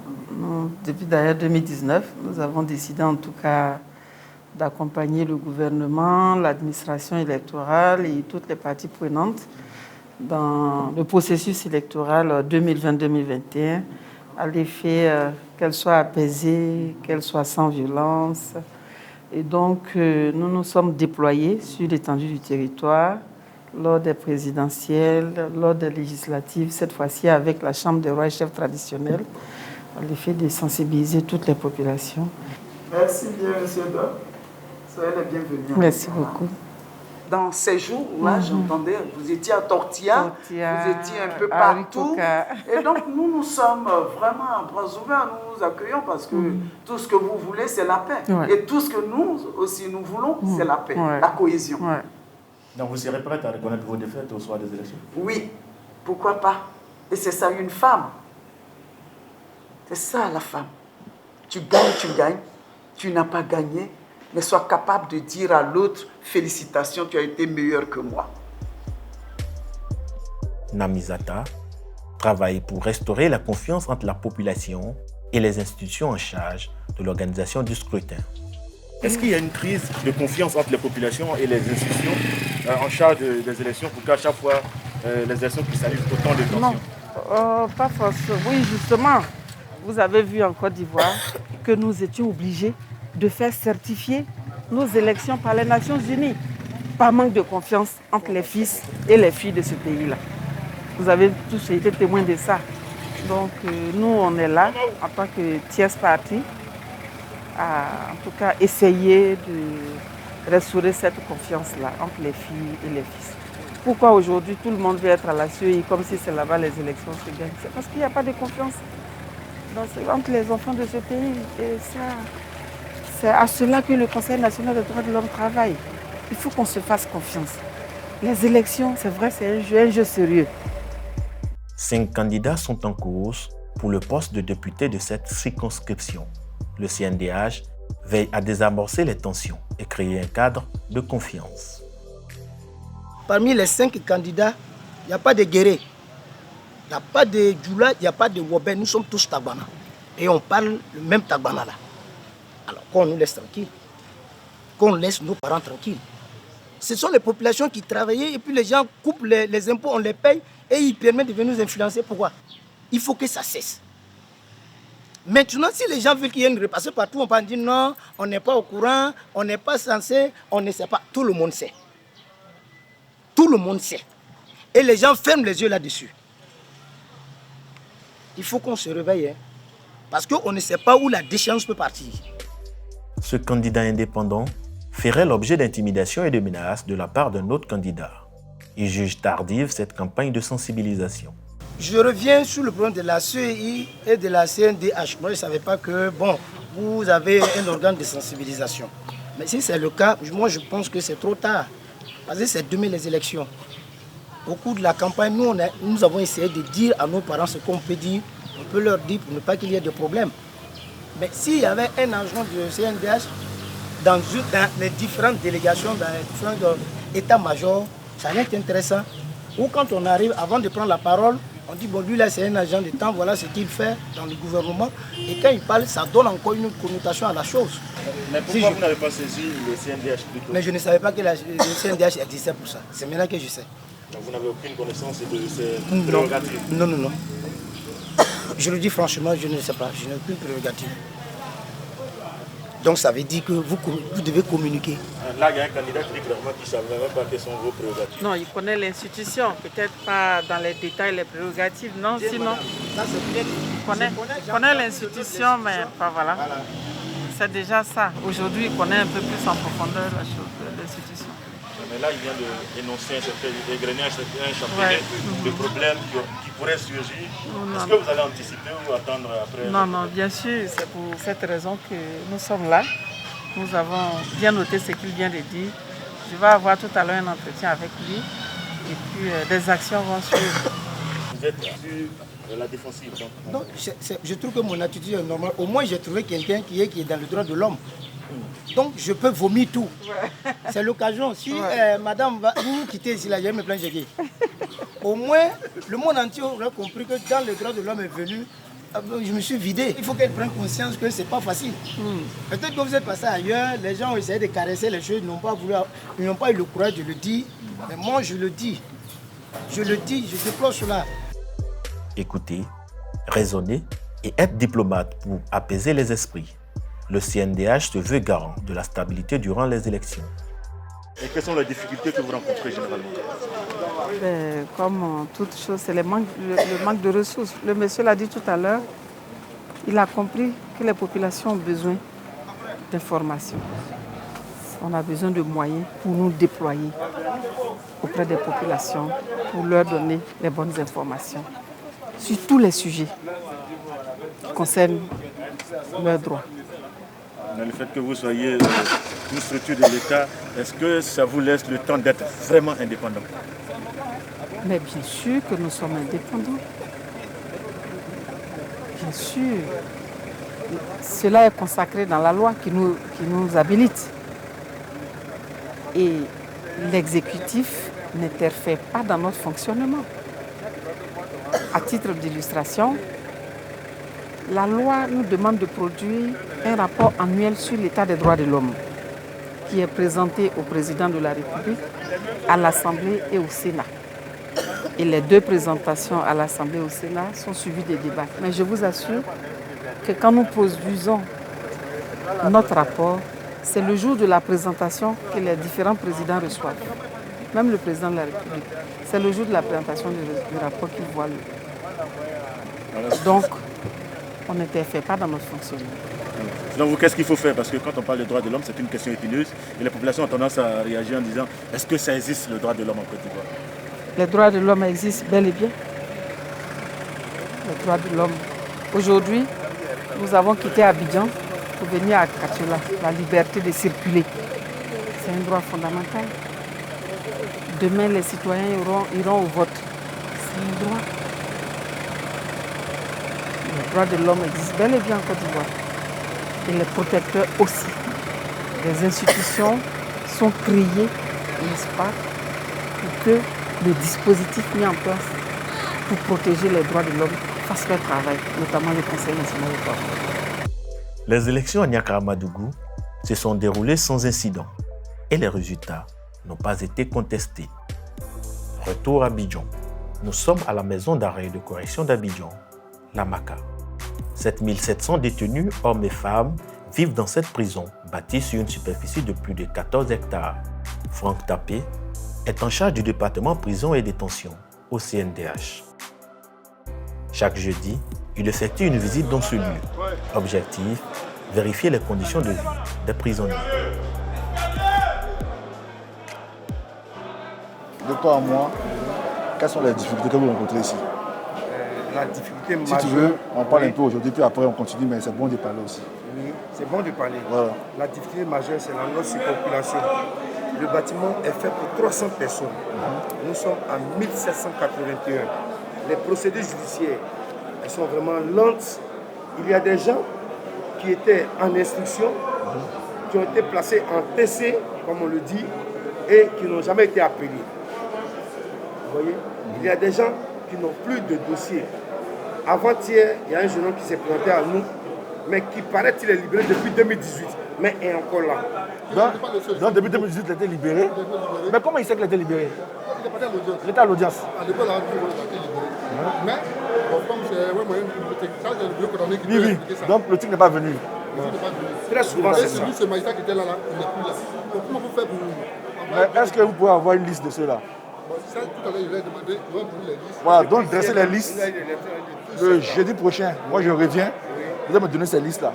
Speaker 17: depuis d'ailleurs 2019, nous avons décidé en tout cas d'accompagner le gouvernement, l'administration électorale et toutes les parties prenantes dans le processus électoral 2020-2021, à l'effet qu'elle soit apaisée, qu'elle soit sans violence. Et donc, nous nous sommes déployés sur l'étendue du territoire lors des présidentielles, lors des législatives, cette fois-ci avec la Chambre des rois et chefs traditionnels, à l'effet de sensibiliser toutes les populations.
Speaker 18: Merci bien, monsieur Doc. Soyez les bienvenus.
Speaker 17: Merci beaucoup.
Speaker 18: Dans ces jours-là, j'entendais, vous étiez à Tortilla, vous étiez un peu partout. Et donc, nous sommes vraiment à bras ouverts, nous vous accueillons parce que tout ce que vous voulez, c'est la paix. Et tout ce que nous aussi nous voulons, c'est la paix, la cohésion.
Speaker 16: Donc, vous serez prête à reconnaître vos défaites au soir des élections?
Speaker 18: Oui, pourquoi pas? Et c'est ça, une femme. C'est ça, la femme. Tu gagnes, tu n'as pas gagné, mais sois capable de dire à l'autre, félicitations, tu as été meilleur que moi.
Speaker 2: Namizata travaille pour restaurer la confiance entre la population et les institutions en charge de l'organisation du scrutin.
Speaker 16: Est-ce qu'il y a une crise de confiance entre les populations et les institutions en charge des élections pour qu'à chaque fois, les élections puissent aller autant de tensions?
Speaker 17: Non, pas forcément. Oui, justement, vous avez vu en Côte d'Ivoire que nous étions obligés de faire certifier nos élections par les Nations Unies, par manque de confiance entre les fils et les filles de ce pays-là. Vous avez tous été témoins de ça. Donc nous, on est là en tant que tierce partie à, en tout cas, essayer de restaurer cette confiance-là entre les filles et les fils. Pourquoi aujourd'hui tout le monde veut être à la CEI comme si c'est là-bas les élections se gagnent? C'est parce qu'il n'y a pas de confiance entre les enfants de ce pays. Et ça, c'est à cela que le Conseil national des droits de l'homme travaille. Il faut qu'on se fasse confiance. Les élections, c'est vrai, c'est un jeu sérieux.
Speaker 2: 5 candidats sont en course pour le poste de député de cette circonscription. Le CNDH veille à désamorcer les tensions et créer un cadre de confiance.
Speaker 19: Parmi les 5 candidats, il n'y a pas de Guéré, il n'y a pas de Djoula, il n'y a pas de Wobé. Nous sommes tous Tagbana. Et on parle le même Tagbana là. Alors qu'on nous laisse tranquille, qu'on laisse nos parents tranquilles. Ce sont les populations qui travaillaient et puis les gens coupent les impôts, on les paye et ils permettent de venir nous influencer. Pourquoi? Il faut que ça cesse. Maintenant, si les gens veulent qu'il y ait une repasse partout, on peut dire non, on n'est pas au courant, on n'est pas censé, on ne sait pas. Tout le monde sait. Tout le monde sait. Et les gens ferment les yeux là-dessus. Il faut qu'on se réveille, hein, parce qu'on ne sait pas où la déchéance peut partir.
Speaker 2: Ce candidat indépendant ferait l'objet d'intimidations et de menaces de la part d'un autre candidat. Il juge tardive cette campagne de sensibilisation.
Speaker 19: Je reviens sur le problème de la CEI et de la CNDH. Moi, je ne savais pas que, bon, vous avez un organe de sensibilisation. Mais si c'est le cas, moi, je pense que c'est trop tard. Parce que c'est demain les élections. Au cours de la campagne, nous avons essayé de dire à nos parents ce qu'on peut dire. On peut leur dire pour ne pas qu'il y ait de problème. Mais s'il y avait un agent du CNDH dans les différentes délégations, dans les différents états-majors, ça allait être intéressant. Ou quand on arrive, avant de prendre la parole, On dit, bon, lui là, c'est un agent de temps, voilà ce qu'il fait dans le gouvernement. Et quand il parle, ça donne encore une autre connotation à la chose.
Speaker 16: Mais pourquoi vous n'avez pas saisi le CNDH plutôt?
Speaker 19: Mais je ne savais pas que le CNDH existait pour ça. C'est maintenant que je sais.
Speaker 16: Donc vous n'avez aucune connaissance de ces prérogatives?
Speaker 19: Non, non, non. Je le dis franchement, je ne sais pas. Je n'ai aucune prérogative. Donc ça veut dire que vous devez communiquer.
Speaker 16: Là, il y a un candidat qui dit clairement qu'il ne savait même pas quelles sont vos prérogatives.
Speaker 17: Non, il connaît l'institution, peut-être pas dans les détails, les prérogatives, non, sinon. Il connaît l'institution, mais pas voilà. C'est déjà ça. Aujourd'hui, il connaît un peu plus en profondeur la chose, l'institution.
Speaker 16: Mais là, il vient d'énoncer un chapelet de problèmes qui pourraient surgir. Est-ce que vous allez anticiper ou attendre après?
Speaker 17: Non, non, bien sûr, c'est pour cette raison que nous sommes là. Nous avons bien noté ce qu'il vient de dire. Je vais avoir tout à l'heure un entretien avec lui et puis des actions vont suivre.
Speaker 16: Vous êtes sur la défensive donc?
Speaker 19: Non, je trouve que mon attitude est normale. Au moins, j'ai trouvé quelqu'un qui est dans le droit de l'homme. Donc, je peux vomir tout. Ouais. C'est l'occasion. Si madame va nous quitter ici, là, je vais me plaindre. Au moins, le monde entier aura compris que dans le droit de l'homme est venu, je me suis vidé. Il faut qu'elle prenne conscience que ce n'est pas facile. Peut-être que vous êtes passé ailleurs, les gens ont essayé de caresser les choses, ils n'ont pas eu le courage de le dire. Mais moi, je le dis. Je le dis, je déplore cela.
Speaker 2: Écouter, raisonner et être diplomate pour apaiser les esprits. Le CNDH se veut garant de la stabilité durant les élections.
Speaker 16: Et quelles sont les difficultés que vous rencontrez généralement?
Speaker 17: Comme toute chose, c'est le manque de ressources. Le monsieur l'a dit tout à l'heure, il a compris que les populations ont besoin d'informations. On a besoin de moyens pour nous déployer auprès des populations, pour leur donner les bonnes informations sur tous les sujets qui concernent leurs droits.
Speaker 16: Le fait que vous soyez une structure de l'État, est-ce que ça vous laisse le temps d'être vraiment indépendant?
Speaker 17: Mais bien sûr que nous sommes indépendants. Bien sûr. Cela est consacré dans la loi qui nous habilite. Et l'exécutif n'interfère pas dans notre fonctionnement. À titre d'illustration, la loi nous demande de produire un rapport annuel sur l'état des droits de l'homme qui est présenté au président de la République, à l'Assemblée et au Sénat. Et les deux présentations à l'Assemblée et au Sénat sont suivies des débats. Mais je vous assure que quand nous produisons notre rapport, c'est le jour de la présentation que les différents présidents reçoivent. Même le président de la République. C'est le jour de la présentation du rapport qu'il voit. Donc, on n'interfère pas dans notre fonctionnement.
Speaker 16: Selon vous, qu'est-ce qu'il faut faire? Parce que quand on parle des droits de l'homme, c'est une question épineuse et les populations ont tendance à réagir en disant est-ce que ça existe le droit de l'homme en Côte d'Ivoire?
Speaker 17: Les droits de l'homme existent bel et bien. Les droits de l'homme. Aujourd'hui, nous avons quitté Abidjan pour venir à Katiola, la liberté de circuler. C'est un droit fondamental. Demain, les citoyens iront au vote. C'est un droit. Les droits de l'homme existent bel et bien en Côte d'Ivoire. Et les protecteurs aussi. Les institutions sont créées, n'est-ce pas, pour que le dispositif mis en place pour protéger les droits de l'homme fasse leur travail, notamment le Conseil national des droits de l'homme.
Speaker 2: Les élections à Niakaramadougou se sont déroulées sans incident et les résultats n'ont pas été contestés. Retour à Abidjan. Nous sommes à la maison d'arrêt et de correction d'Abidjan, la MACA. 7700 détenus, hommes et femmes, vivent dans cette prison bâtie sur une superficie de plus de 14 hectares. Franck Tapé est en charge du département prison et détention au CNDH. Chaque jeudi, il effectue une visite dans ce lieu. Objectif, vérifier les conditions de vie des prisonniers.
Speaker 20: De toi à moi, quelles sont les difficultés que vous rencontrez ici?
Speaker 21: La difficulté majeure...
Speaker 20: Si tu veux, on parle un peu aujourd'hui, puis après on continue, mais c'est bon de parler aussi.
Speaker 21: Oui, c'est bon de parler.
Speaker 20: Voilà.
Speaker 21: La difficulté majeure, c'est la non-surpopulation. Le bâtiment est fait pour 300 personnes. Nous sommes à 1781. Les procédures judiciaires, elles sont vraiment lentes. Il y a des gens qui étaient en instruction, qui ont été placés en TC, comme on le dit, et qui n'ont jamais été appelés. Vous voyez? Il y a des gens qui qui n'ont plus de dossier. Avant-hier, il y a un jeune homme qui s'est présenté à nous, mais qui paraît qu'il est libéré depuis 2018, mais est encore là.
Speaker 20: Donc depuis 2018, il a été libéré. Mais comment il sait qu'il a été libéré? Il était à l'audience.
Speaker 5: À l'époque, il a été libéré. Mais, comme c'est
Speaker 20: oui. Donc le truc n'est pas venu.
Speaker 21: Très souvent, c'est ça.
Speaker 5: Ce magistrat qui était là, il n'est plus là. Comment vous faites pour...
Speaker 20: Mais est-ce que vous pouvez avoir une liste de ceux-là?
Speaker 5: Ça, tout à l'heure, je lui ai demandé, il va donner les listes.
Speaker 20: Voilà, donc dresser les listes. Le jeudi prochain, moi je reviens. Vous allez me donner ces listes-là.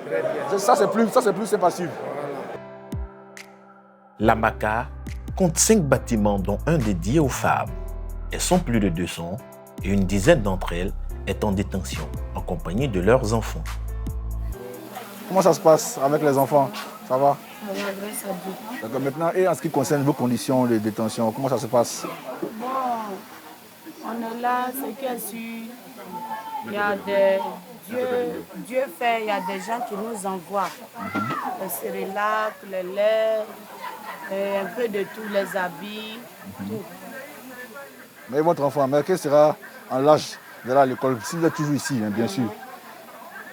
Speaker 20: Ça, c'est plus simple à suivre.
Speaker 2: La MACA compte 5 bâtiments, dont un dédié aux femmes. Elles sont plus de 200 et une dizaine d'entre elles est en détention, en compagnie de leurs enfants.
Speaker 20: Comment ça se passe avec les enfants? Ça va?
Speaker 6: Ça va, grâce à Dieu.
Speaker 20: D'accord, maintenant, et en ce qui concerne vos conditions de détention, comment ça se passe?
Speaker 6: Bon, on est là, c'est qu'il y a su, il y a des... Dieu fait, il y a des gens qui nous envoient. Le cérélac, le lait, un peu de tout, les habits, tout.
Speaker 20: Mais votre enfant, mais quel sera en l'âge d'aller à l'école? Si vous êtes toujours ici, hein, bien sûr.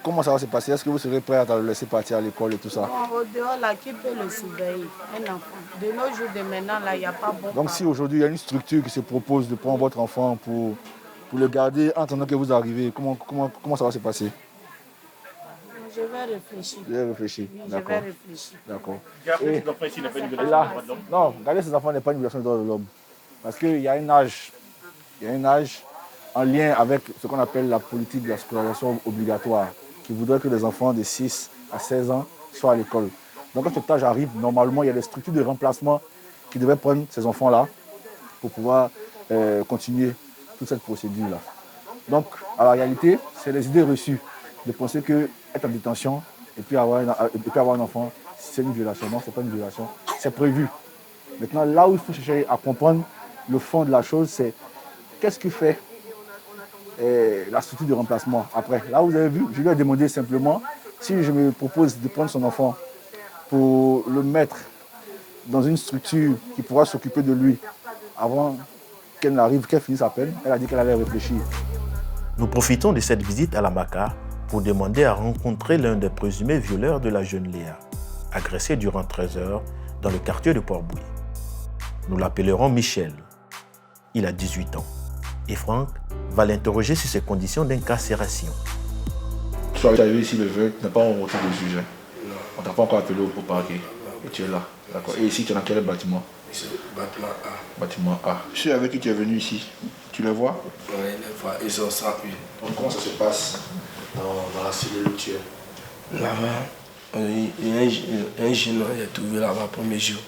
Speaker 20: Comment ça va se passer? Est-ce que vous serez prêt à le laisser partir à l'école et tout ça?
Speaker 6: Bon, au dehors, là, qui peut le surveiller? Un enfant. De nos jours de maintenant, là, il n'y a pas bon.
Speaker 20: Donc si aujourd'hui, il y a une structure qui se propose de prendre votre enfant pour le garder en attendant que vous arrivez, comment ça va se passer?
Speaker 6: Je vais réfléchir.
Speaker 20: Je vais réfléchir.
Speaker 6: Oui, je vais réfléchir.
Speaker 20: D'accord.
Speaker 16: Garder ces enfants ici n'est pas une violation des droits de l'homme.
Speaker 20: Non, garder ces enfants n'est pas une violation des droits de l'homme. Parce qu'il y a un âge. Il y a un âge en lien avec ce qu'on appelle la politique de la scolarisation obligatoire, qui voudrait que les enfants de 6 à 16 ans soient à l'école. Donc quand cet âge arrive, normalement, il y a des structures de remplacement qui devraient prendre ces enfants-là pour pouvoir continuer toute cette procédure-là. Donc, à la réalité, c'est les idées reçues de penser que être en détention et puis avoir un enfant, c'est une violation. Non, ce n'est pas une violation, c'est prévu. Maintenant, là où il faut chercher à comprendre le fond de la chose, c'est qu'est-ce qui fait la structure de remplacement après. Là, vous avez vu, je lui ai demandé simplement si je me propose de prendre son enfant pour le mettre dans une structure qui pourra s'occuper de lui avant qu'elle n'arrive, qu'elle finisse sa peine. Elle a dit qu'elle allait réfléchir.
Speaker 2: Nous profitons de cette visite à la MACA pour demander à rencontrer l'un des présumés violeurs de la jeune Léa, agressée durant 13 heures dans le quartier de Port-Bouilly. Nous l'appellerons Michel. Il a 18 ans. Et Franck va l'interroger sur ses conditions d'incarcération.
Speaker 20: Tu es arrivé ici le 20, tu n'as pas rencontré de juge. On ne t'a pas encore appelé au parquet. Et tu es là. D'accord. Et ici, tu es dans quel bâtiment?
Speaker 5: Ici, bâtiment A.
Speaker 20: Bâtiment A. Ceux avec qui tu es venu ici, tu les vois?
Speaker 5: Oui, les vois. Ils sont sans huile.
Speaker 20: Donc, comment ça se passe
Speaker 5: dans la cellule où tu es? Là-bas, il y a un jeune homme qui est trouvé là-bas le premier jour.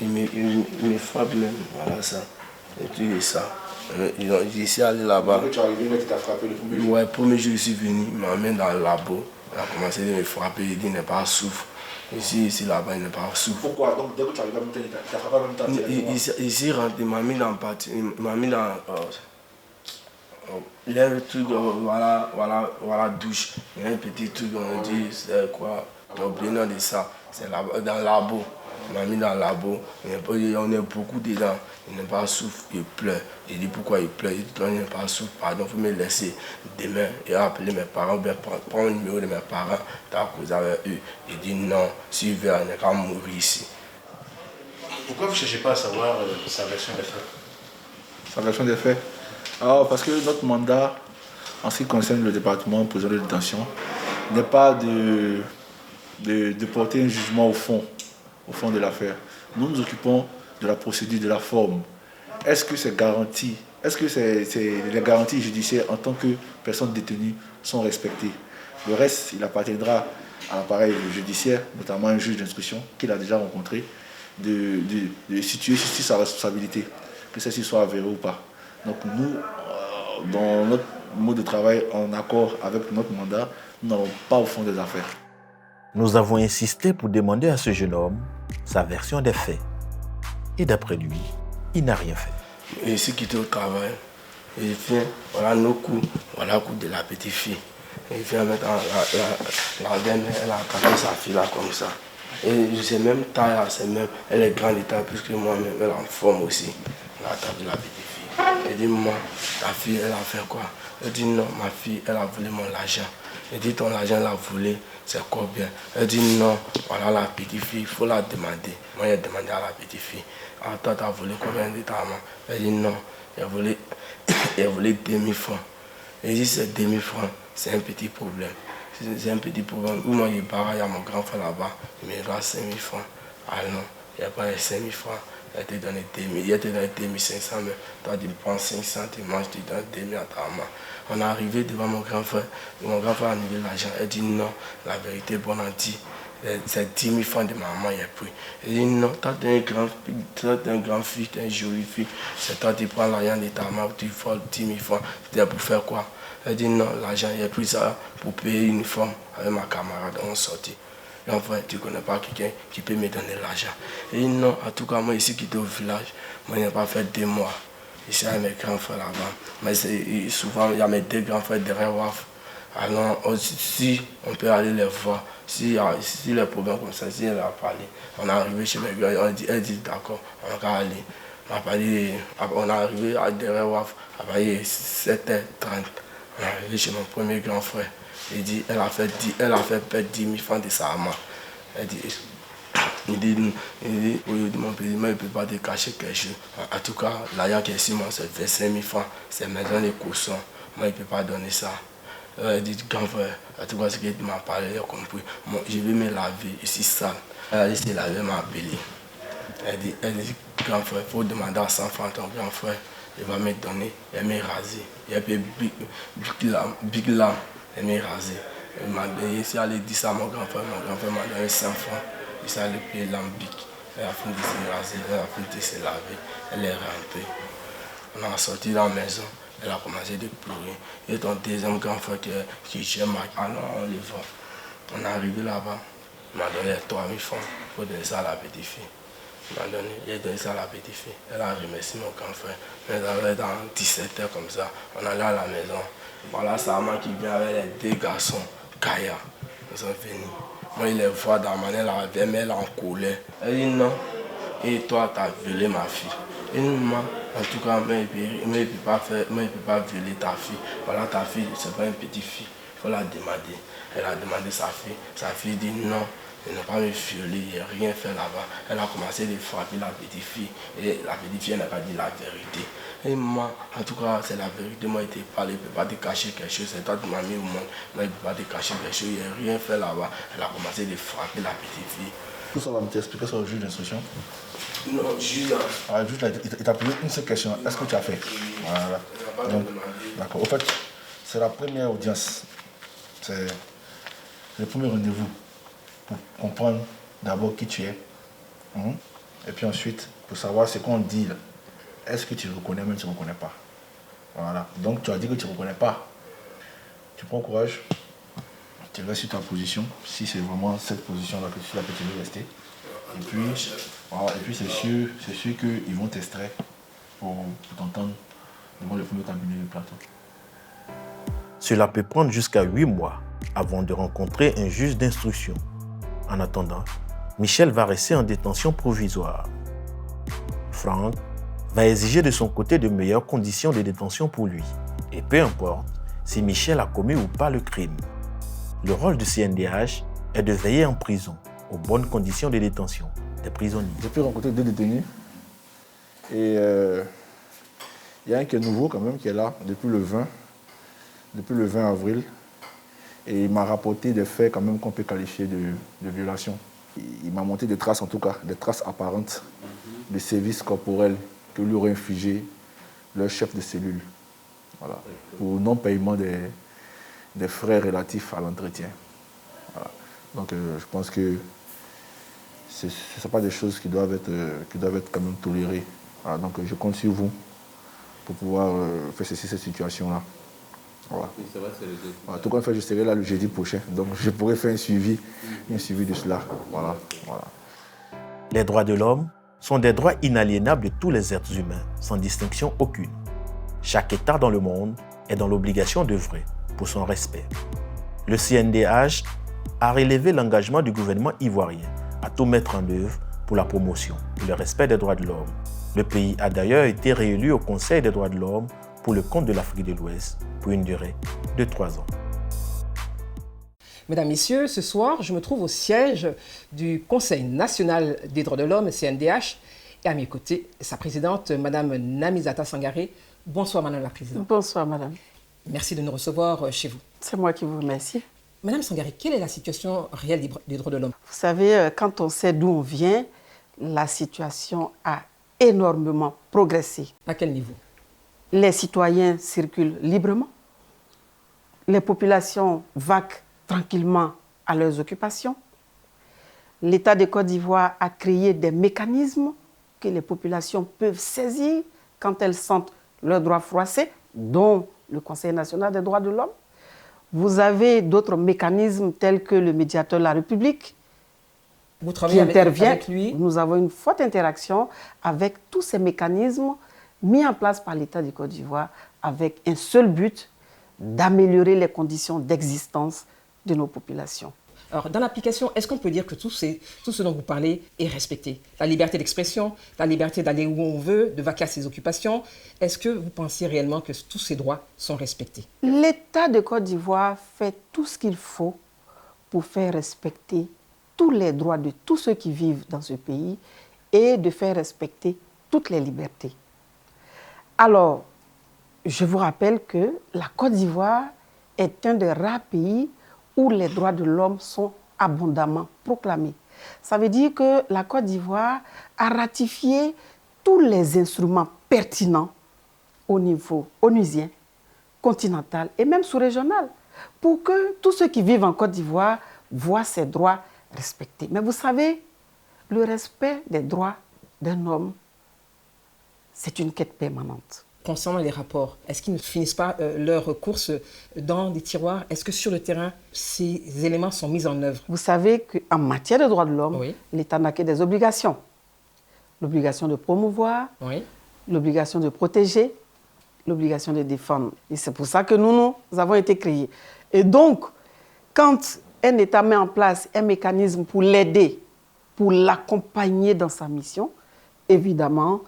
Speaker 5: Il me frappe même. Voilà ça. Et puis ça. Je suis allé là-bas.
Speaker 20: Tu es arrivé, mais tu t'as frappé le premier jour?
Speaker 5: Ouais, le premier jour, je suis venu. Il m'emmène dans le labo. Il a commencé à me frapper. Il dit qu'il n'est pas souffre. Ici, là-bas, il n'est pas souffre.
Speaker 20: Pourquoi? Donc, dès que tu arrives à il t'a frappé en même temps?
Speaker 5: Ici, il m'a mis dans il m'a mis dans le truc, voilà, douche. Il y a un petit truc, on dit, c'est quoi? J'ai oublié le nom de ça. C'est dans le labo. Il m'a mis dans le labo. On est beaucoup dedans. Il n'est pas souffre, il pleure. Il dit pourquoi il pleure. Il dit il n'est pas souffre, pardon, il faut me laisser. Demain, il a appelé mes parents, bien prendre le numéro de mes parents, t'as causé avec eux. Il dit non, s'il veut, il n'est qu'à mourir ici.
Speaker 20: Pourquoi vous ne cherchez pas à savoir sa version des faits? Sa version des faits? Alors, parce que notre mandat, en ce qui concerne le département prison de détention, n'est pas de porter un jugement au fond de l'affaire. Nous nous occupons de la procédure, de la forme. Est-ce que c'est garanti? Est-ce que les garanties judiciaires en tant que personne détenue sont respectées? Le reste, il appartiendra à l'appareil judiciaire, notamment un juge d'instruction qu'il a déjà rencontré, de situer sa responsabilité, que celle-ci soit avérée ou pas. Donc nous, dans notre mode de travail, en accord avec notre mandat, nous n'allons pas au fond des affaires.
Speaker 2: Nous avons insisté pour demander à ce jeune homme sa version des faits. Et d'après lui, il n'a rien fait.
Speaker 5: Et ici, qui était au travail, il vient, voilà nos coups, voilà le coup de la petite fille. Il vient mettre la veine, elle a tapé sa fille là comme ça. Et je sais même taille, elle est grande de taille plus que moi-même, elle est en forme aussi. Elle a tapé la petite fille. Il dit, moi, ta fille, elle a fait quoi? Elle dit, non, ma fille, elle a volé mon argent. Il dit, ton argent, elle a volé, c'est combien? Elle dit, non, voilà la petite fille, il faut la demander. Moi, j'ai demandé à la petite fille, ah, toi, tu as volé combien de ta maman? Elle dit, non, il a volé 2000 francs. Il dit, c'est 2000 francs, c'est un petit problème. C'est un petit problème. Où moi, il y a mon grand frère là-bas, il me doit 5000 francs. Ah non, il n'y a pas les 5000 francs. Il te donne 2000, il te donne 2500, mais toi tu prends 500, tu manges, tu donnes 2000 à ta maman. On est arrivé devant mon grand frère a annulé l'argent. Elle dit non, la vérité, bon, on dit, c'est 10 000 francs de maman, il a pris. Elle dit non, toi tu es un grand fils, tu es une jolie fille, c'est toi qui prends l'argent de ta maman, tu voles 10 000 francs, c'est pour faire quoi? Elle dit non, l'argent, il a pris ça pour payer une uniforme avec ma camarade, on sortit. Et en fait, tu ne connais pas quelqu'un qui peut me donner l'argent. Et non, en tout cas, moi ici qui étais au village, moi je n'ai pas fait 2 mois. Ici, il y a mes grands frères là-bas. Mais souvent, il y a mes 2 grands frères derrière WAF. Alors, si on peut aller les voir, si les problèmes comme ça, si elle a parlé, on est arrivé chez mes gars, elle dit d'accord, on va aller. On est arrivé derrière WAF, à 7h30. On est arrivé chez mon premier grand frère. Il dit, elle a fait perdre 10 000 francs de sa maman. Il dit, mon pays, il ne peut pas te cacher quelque chose. En tout cas, l'argent qui est ici, c'est 25 000 francs. C'est maison de caution. Moi, il ne peut pas donner ça. Elle dit, grand frère, en tout cas, ce qu'il m'a parlé, il a compris. Moi, je vais me laver ici sale. Elle a dit, c'est laver m'a appelé. Elle dit, grand frère, il faut demander à 100 francs ton grand frère. Il va me donner, il m'a rasé. Il y a big lamb. Elle m'a rasé. Elle m'a donné, si elle dit ça à mon grand-frère m'a donné 100 francs. Il s'est allé payer l'ambic. Elle a fini de se raser, elle a fini de se laver. Elle est rentrée. On a sorti de la maison. Elle a commencé à pleurer. Et ton deuxième grand-frère qui j'aime, ah non, on le voit. On est arrivé là-bas. Il m'a donné 3 000 francs pour donner ça à la petite fille. Il a donné ça à la petite fille. Elle a remercié mon grand-frère. Mais dans 17h comme ça, on allait à la maison. Voilà sa maman qui vient avec les 2 garçons, Kaya. Ils sont venus. Moi, il les voit dans la manière, elle est en colère. Elle dit non, et toi, tu as violé ma fille. Et moi, en tout cas, il ne peut pas violer ta fille. Voilà, ta fille, ce n'est pas une petite fille. Il faut la demander. Elle a demandé sa fille. Sa fille dit non. Elle n'a pas me violer, il n'a rien fait là-bas. Elle a commencé à frapper la petite fille. Et la petite fille n'a pas dit la vérité. Et moi, en tout cas, c'est la vérité. Moi, il ne peut pas te cacher quelque chose. C'est toi qui m'as mis au monde. Moi, il ne peut pas te cacher quelque chose. Il n'a rien fait là-bas. Elle a commencé à frapper la petite fille.
Speaker 20: Tout ça va me t'expliquer sur le juge d'instruction?
Speaker 5: Non, juge.
Speaker 20: Ah, juge, il t'a posé une seule question. Est-ce que tu as fait? Voilà. D'accord. Au fait, c'est la première audience. C'est le premier rendez-vous. Pour comprendre d'abord qui tu es, et puis ensuite pour savoir ce qu'on dit. Est-ce que tu reconnais même si tu ne reconnais pas? Voilà. Donc tu as dit que tu ne reconnais pas. Tu prends courage, tu restes sur ta position, si c'est vraiment cette position-là que tu veux rester. Et puis, voilà, et puis c'est sûr qu'ils vont t'extraire pour t'entendre devant le premier cabinet de plateau.
Speaker 2: Cela peut prendre jusqu'à 8 mois avant de rencontrer un juge d'instruction. En attendant, Michel va rester en détention provisoire. Franck va exiger de son côté de meilleures conditions de détention pour lui. Et peu importe si Michel a commis ou pas le crime. Le rôle du CNDH est de veiller en prison aux bonnes conditions de détention des prisonniers.
Speaker 20: J'ai pu rencontrer 2 détenus. Et il y a un qui est nouveau quand même, qui est là depuis le 20 avril. Et il m'a rapporté des faits quand même qu'on peut qualifier de violation. Il m'a montré des traces, en tout cas, des traces apparentes de sévices corporels que lui aurait infligé leur chef de cellule. Voilà. Pour non-paiement des frais relatifs à l'entretien. Voilà. Donc je pense que ce ne sont pas des choses qui doivent être quand même tolérées. Voilà. Donc je compte sur vous pour pouvoir faire cesser cette situation-là. Voilà. Voilà. Tout comme fait, je serai là le jeudi prochain, donc je pourrai faire un suivi de cela. Voilà. Voilà.
Speaker 2: Les droits de l'homme sont des droits inaliénables de tous les êtres humains, sans distinction aucune. Chaque État dans le monde est dans l'obligation d'œuvrer pour son respect. Le CNDH a relevé l'engagement du gouvernement ivoirien à tout mettre en œuvre pour la promotion et le respect des droits de l'homme. Le pays a d'ailleurs été réélu au Conseil des droits de l'homme pour le compte de l'Afrique de l'Ouest pour une durée de 3 ans.
Speaker 1: Mesdames, Messieurs, ce soir, je me trouve au siège du Conseil national des droits de l'homme, CNDH, et à mes côtés, sa présidente, Madame Namizata Sangaré. Bonsoir, Madame la Présidente.
Speaker 17: Bonsoir, Madame.
Speaker 1: Merci de nous recevoir chez vous.
Speaker 17: C'est moi qui vous remercie.
Speaker 1: Madame Sangaré, quelle est la situation réelle des droits de l'homme?
Speaker 17: Vous savez, quand on sait d'où on vient, la situation a énormément progressé.
Speaker 1: À quel niveau?
Speaker 17: Les citoyens circulent librement. Les populations vaquent tranquillement à leurs occupations. L'État de Côte d'Ivoire a créé des mécanismes que les populations peuvent saisir quand elles sentent leurs droits froissés, dont le Conseil national des droits de l'homme. Vous avez d'autres mécanismes tels que le médiateur de la République qui intervient.
Speaker 1: Avec lui.
Speaker 17: Nous avons une forte interaction avec tous ces mécanismes mis en place par l'État de Côte d'Ivoire avec un seul but, d'améliorer les conditions d'existence de nos populations.
Speaker 1: Alors, dans l'application, est-ce qu'on peut dire que tout ce dont vous parlez est respecté? La liberté d'expression, la liberté d'aller où on veut, de vaquer à ses occupations. Est-ce que vous pensez réellement que tous ces droits sont respectés?
Speaker 17: L'État de Côte d'Ivoire fait tout ce qu'il faut pour faire respecter tous les droits de tous ceux qui vivent dans ce pays et de faire respecter toutes les libertés. Alors, je vous rappelle que la Côte d'Ivoire est un des rares pays où les droits de l'homme sont abondamment proclamés. Ça veut dire que la Côte d'Ivoire a ratifié tous les instruments pertinents au niveau onusien, continental et même sous-régional pour que tous ceux qui vivent en Côte d'Ivoire voient ces droits respectés. Mais vous savez, le respect des droits d'un homme, c'est une quête permanente.
Speaker 1: Concernant les rapports, est-ce qu'ils ne finissent pas leur course dans des tiroirs? Est-ce que sur le terrain, ces éléments sont mis en œuvre?
Speaker 17: Vous savez qu'en matière de droits de l'homme, oui, l'État n'a que des obligations. L'obligation de promouvoir, oui, l'obligation de protéger, l'obligation de défendre. Et c'est pour ça que nous avons été créés. Et donc, quand un État met en place un mécanisme pour l'aider, pour l'accompagner dans sa mission, évidemment,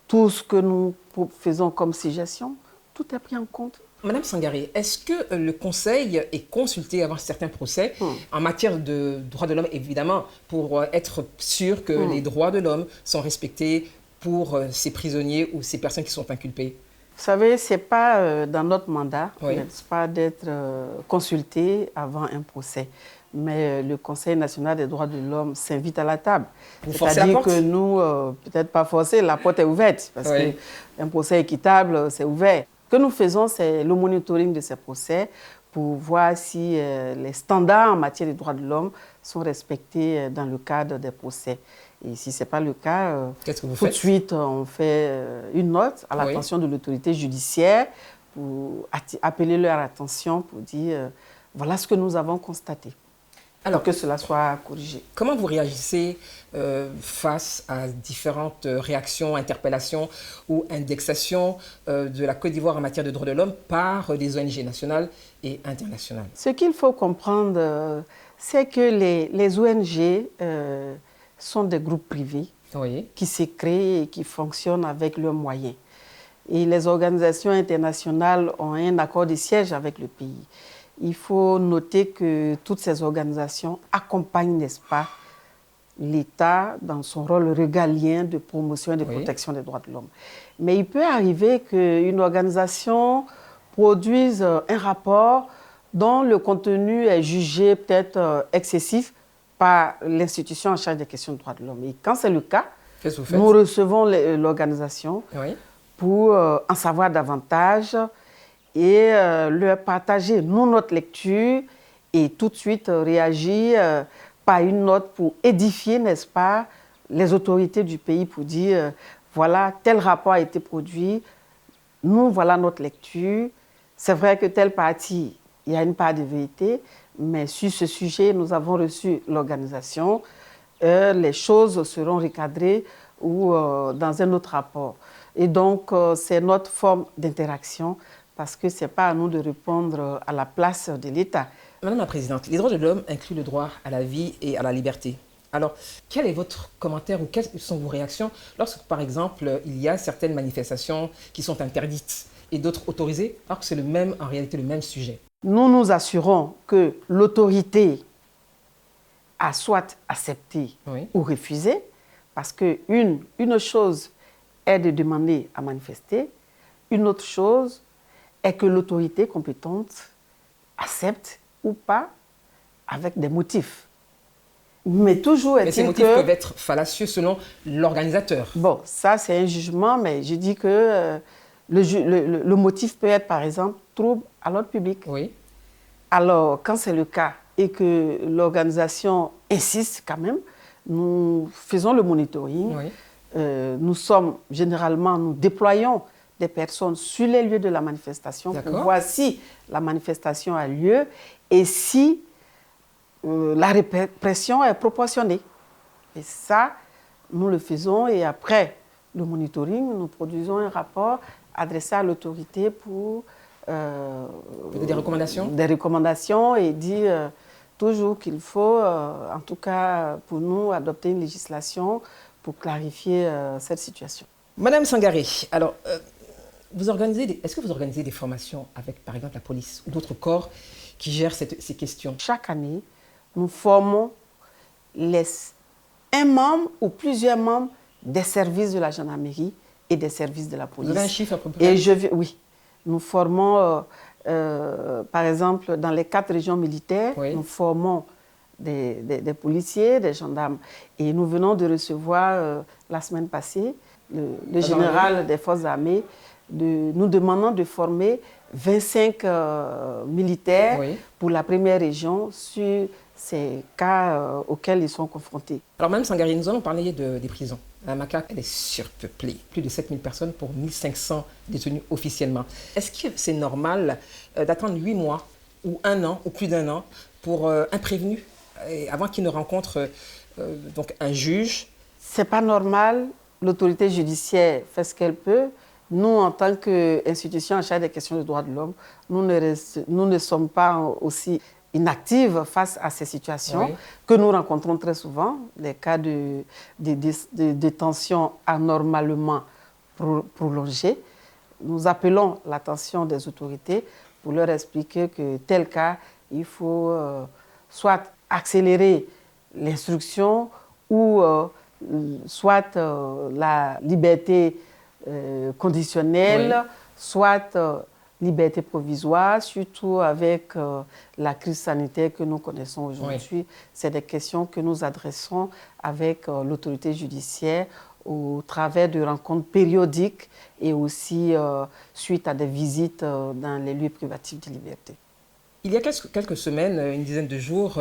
Speaker 17: tout ce que nous faisons comme suggestion, tout est pris en compte.
Speaker 1: Madame Sangaré, est-ce que le Conseil est consulté avant certains procès en matière de droits de l'homme, évidemment, pour être sûr que les droits de l'homme sont respectés pour ces prisonniers ou ces personnes qui sont inculpées?
Speaker 17: Vous savez, ce n'est pas dans notre mandat,
Speaker 1: oui,
Speaker 17: n'est-ce pas, d'être consulté avant un procès. Mais le Conseil national des droits de l'homme s'invite à la table. C'est-à-dire que nous, peut-être pas forcer, la porte est ouverte, parce oui, qu'un procès équitable, c'est ouvert. Ce que nous faisons, c'est le monitoring de ces procès pour voir si les standards en matière des droits de l'homme sont respectés dans le cadre des procès. Et si ce n'est pas le cas, tout de suite, on fait une note à l'attention de l'autorité judiciaire pour appeler leur attention pour dire voilà ce que nous avons constaté. Alors que cela soit corrigé.
Speaker 1: Comment vous réagissez face à différentes réactions, interpellations ou indexations de la Côte d'Ivoire en matière de droits de l'homme par des ONG nationales et internationales?
Speaker 17: Ce qu'il faut comprendre, c'est que les ONG sont des groupes privés, oui, qui se créent et qui fonctionnent avec leurs moyens. Et les organisations internationales ont un accord de siège avec le pays. Il faut noter que toutes ces organisations accompagnent, n'est-ce pas, l'État dans son rôle régalien de promotion et de protection des droits de l'homme. Mais il peut arriver qu'une organisation produise un rapport dont le contenu est jugé peut-être excessif par l'institution en charge des questions de droits de l'homme. Et quand c'est le cas, nous recevons l'organisation pour en savoir davantage et leur partager notre lecture et tout de suite réagir par une note pour édifier, n'est-ce pas, les autorités du pays pour dire voilà, tel rapport a été produit, nous voilà notre lecture. C'est vrai que telle partie, il y a une part de vérité, mais sur ce sujet, nous avons reçu l'organisation. Les choses seront recadrées ou dans un autre rapport. Et donc, c'est notre forme d'interaction parce que ce n'est pas à nous de répondre à la place de l'État.
Speaker 1: Madame la Présidente, les droits de l'homme incluent le droit à la vie et à la liberté, Alors, quel est votre commentaire ou quelles sont vos réactions lorsque, par exemple, il y a certaines manifestations qui sont interdites et d'autres autorisées, alors que c'est en réalité le même sujet?
Speaker 17: Nous nous assurons que l'autorité a soit accepté ou refusé, parce qu'une chose est de demander à manifester, une autre chose est que l'autorité compétente accepte ou pas avec des motifs. Mais toujours est-il que...
Speaker 1: Mais ces motifs peuvent être fallacieux selon l'organisateur.
Speaker 17: Bon, ça c'est un jugement, mais je dis que le motif peut être par exemple trouble à l'ordre public.
Speaker 1: Oui.
Speaker 17: Alors, quand c'est le cas et que l'organisation insiste quand même, nous faisons le monitoring.
Speaker 1: Oui.
Speaker 17: Nous déployons des personnes sur les lieux de la manifestation pour voir si la manifestation a lieu et si la répression est proportionnée. Et ça, nous le faisons et après le monitoring, nous produisons un rapport adressé à l'autorité pour...
Speaker 1: des recommandations?
Speaker 17: Des recommandations et dit toujours qu'il faut, en tout cas pour nous, adopter une législation pour clarifier cette situation.
Speaker 1: Madame Sangaré, alors, est-ce que vous organisez des formations avec, par exemple, la police ou d'autres corps qui gèrent ces questions?
Speaker 17: Chaque année, nous formons un membre ou plusieurs membres des services de la gendarmerie et des services de la police.
Speaker 1: Vous avez un chiffre à peu près?
Speaker 17: Oui. Nous formons, par exemple, dans les 4 régions militaires, nous formons des policiers, des gendarmes. Et nous venons de recevoir, la semaine passée, le général des forces armées, nous demandant de former 25 militaires pour la première région sur ces cas auxquels ils sont confrontés.
Speaker 1: Alors, Mme Sangaré, nous allons parler des prisons. La Macaque, elle est surpeuplée. Plus de 7000 personnes pour 1500 détenus officiellement. Est-ce que c'est normal d'attendre 8 mois ou 1 an ou plus d'1 an pour un prévenu avant qu'il ne rencontre donc un juge?
Speaker 17: C'est pas normal. L'autorité judiciaire fait ce qu'elle peut. Nous, en tant qu'institution en charge des questions des droits de l'homme, nous ne sommes pas aussi inactives face à ces situations que nous rencontrons très souvent, les cas de détention anormalement prolongée. Nous appelons l'attention des autorités pour leur expliquer que tel cas, il faut soit accélérer l'instruction ou soit la liberté conditionnelle, soit liberté provisoire, surtout avec la crise sanitaire que nous connaissons aujourd'hui. C'est des questions que nous adressons avec l'autorité judiciaire au travers de rencontres périodiques et aussi suite à des visites dans les lieux privatifs de liberté.
Speaker 1: Il y a quelques semaines, une dizaine de jours,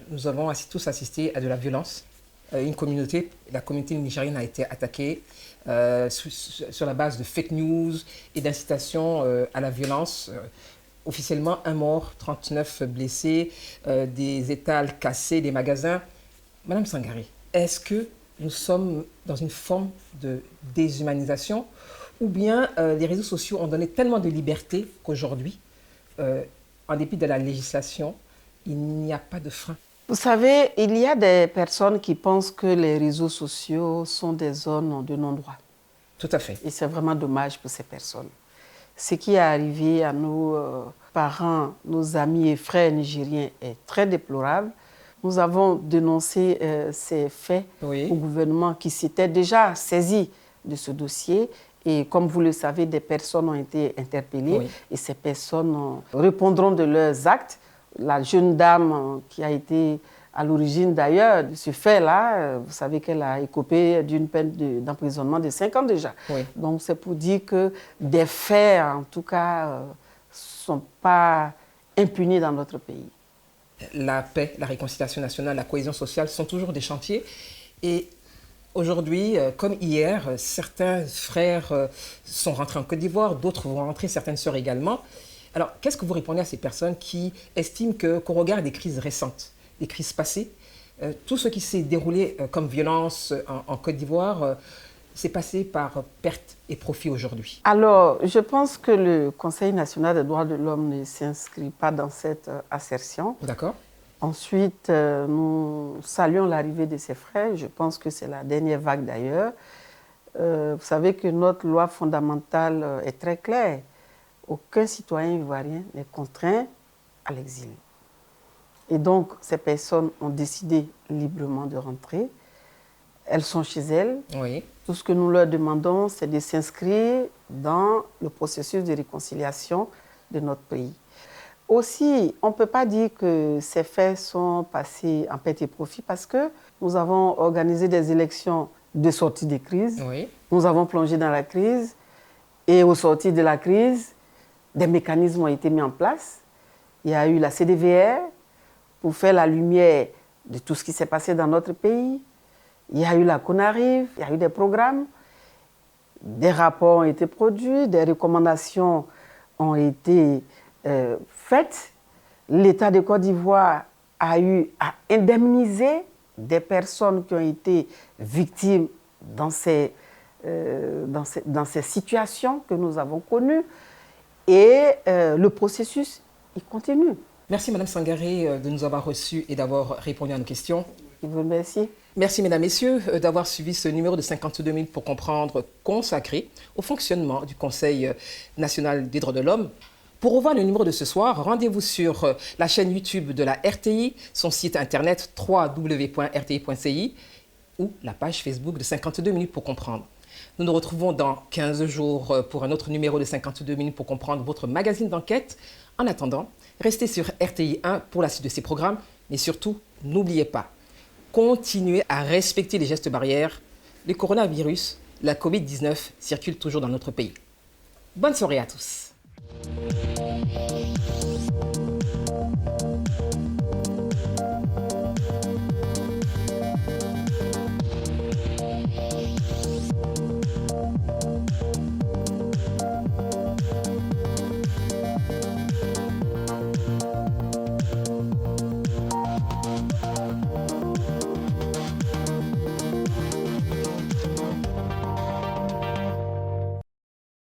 Speaker 1: nous avons tous assisté à de la violence. La communauté nigérienne a été attaquée sur la base de fake news et d'incitation à la violence. Officiellement, 1 mort, 39 blessés, des étals cassés, des magasins. Madame Sangaré, est-ce que nous sommes dans une forme de déshumanisation ou bien les réseaux sociaux ont donné tellement de liberté qu'aujourd'hui, en dépit de la législation, il n'y a pas de frein?
Speaker 17: Vous savez, il y a des personnes qui pensent que les réseaux sociaux sont des zones de non-droit.
Speaker 1: Tout à fait.
Speaker 17: Et c'est vraiment dommage pour ces personnes. Ce qui est arrivé à nos parents, nos amis et frères nigériens est très déplorable. Nous avons dénoncé ces faits au gouvernement qui s'était déjà saisi de ce dossier. Et comme vous le savez, des personnes ont été interpellées et ces personnes répondront de leurs actes. La jeune dame qui a été à l'origine d'ailleurs de ce fait-là, vous savez qu'elle a écopé d'une peine d'emprisonnement de 5 ans déjà. Donc c'est pour dire que des faits, en tout cas, ne sont pas impunis dans notre pays.
Speaker 1: La paix, la réconciliation nationale, la cohésion sociale sont toujours des chantiers. Et aujourd'hui, comme hier, certains frères sont rentrés en Côte d'Ivoire, d'autres vont rentrer, certaines sœurs également. Alors, qu'est-ce que vous répondez à ces personnes qui estiment qu'au regard des crises récentes, des crises passées, tout ce qui s'est déroulé comme violence en Côte d'Ivoire s'est passé par perte et profit aujourd'hui?
Speaker 17: Alors, je pense que le Conseil national des droits de l'homme ne s'inscrit pas dans cette assertion.
Speaker 1: D'accord.
Speaker 17: Ensuite, nous saluons l'arrivée de ces frères. Je pense que c'est la dernière vague d'ailleurs. Vous savez que notre loi fondamentale est très claire. Aucun citoyen ivoirien n'est contraint à l'exil. Et donc, ces personnes ont décidé librement de rentrer. Elles sont chez elles.
Speaker 1: Oui.
Speaker 17: Tout ce que nous leur demandons, c'est de s'inscrire dans le processus de réconciliation de notre pays. Aussi, on ne peut pas dire que ces faits sont passés en perte et profit parce que nous avons organisé des élections de sortie de crise.
Speaker 1: Oui.
Speaker 17: Nous avons plongé dans la crise et au sortir de la crise, des mécanismes ont été mis en place. Il y a eu la CDVR pour faire la lumière de tout ce qui s'est passé dans notre pays. Il y a eu la CONARIV, il y a eu des programmes, des rapports ont été produits, des recommandations ont été faites. L'État de Côte d'Ivoire a eu à indemniser des personnes qui ont été victimes dans ces situations que nous avons connues. Et le processus, il continue.
Speaker 1: Merci Madame Sangaré de nous avoir reçus et d'avoir répondu à nos questions.
Speaker 17: Je vous remercie.
Speaker 1: Merci Mesdames, Messieurs d'avoir suivi ce numéro de 52 minutes pour comprendre consacré au fonctionnement du Conseil national des droits de l'homme. Pour revoir le numéro de ce soir, rendez-vous sur la chaîne YouTube de la RTI, son site internet www.rti.ci ou la page Facebook de 52 minutes pour comprendre. Nous nous retrouvons dans 15 jours pour un autre numéro de 52 minutes pour comprendre votre magazine d'enquête. En attendant, restez sur RTI 1 pour la suite de ces programmes, mais surtout, n'oubliez pas, continuez à respecter les gestes barrières. Le coronavirus, la Covid-19 circule toujours dans notre pays. Bonne soirée à tous.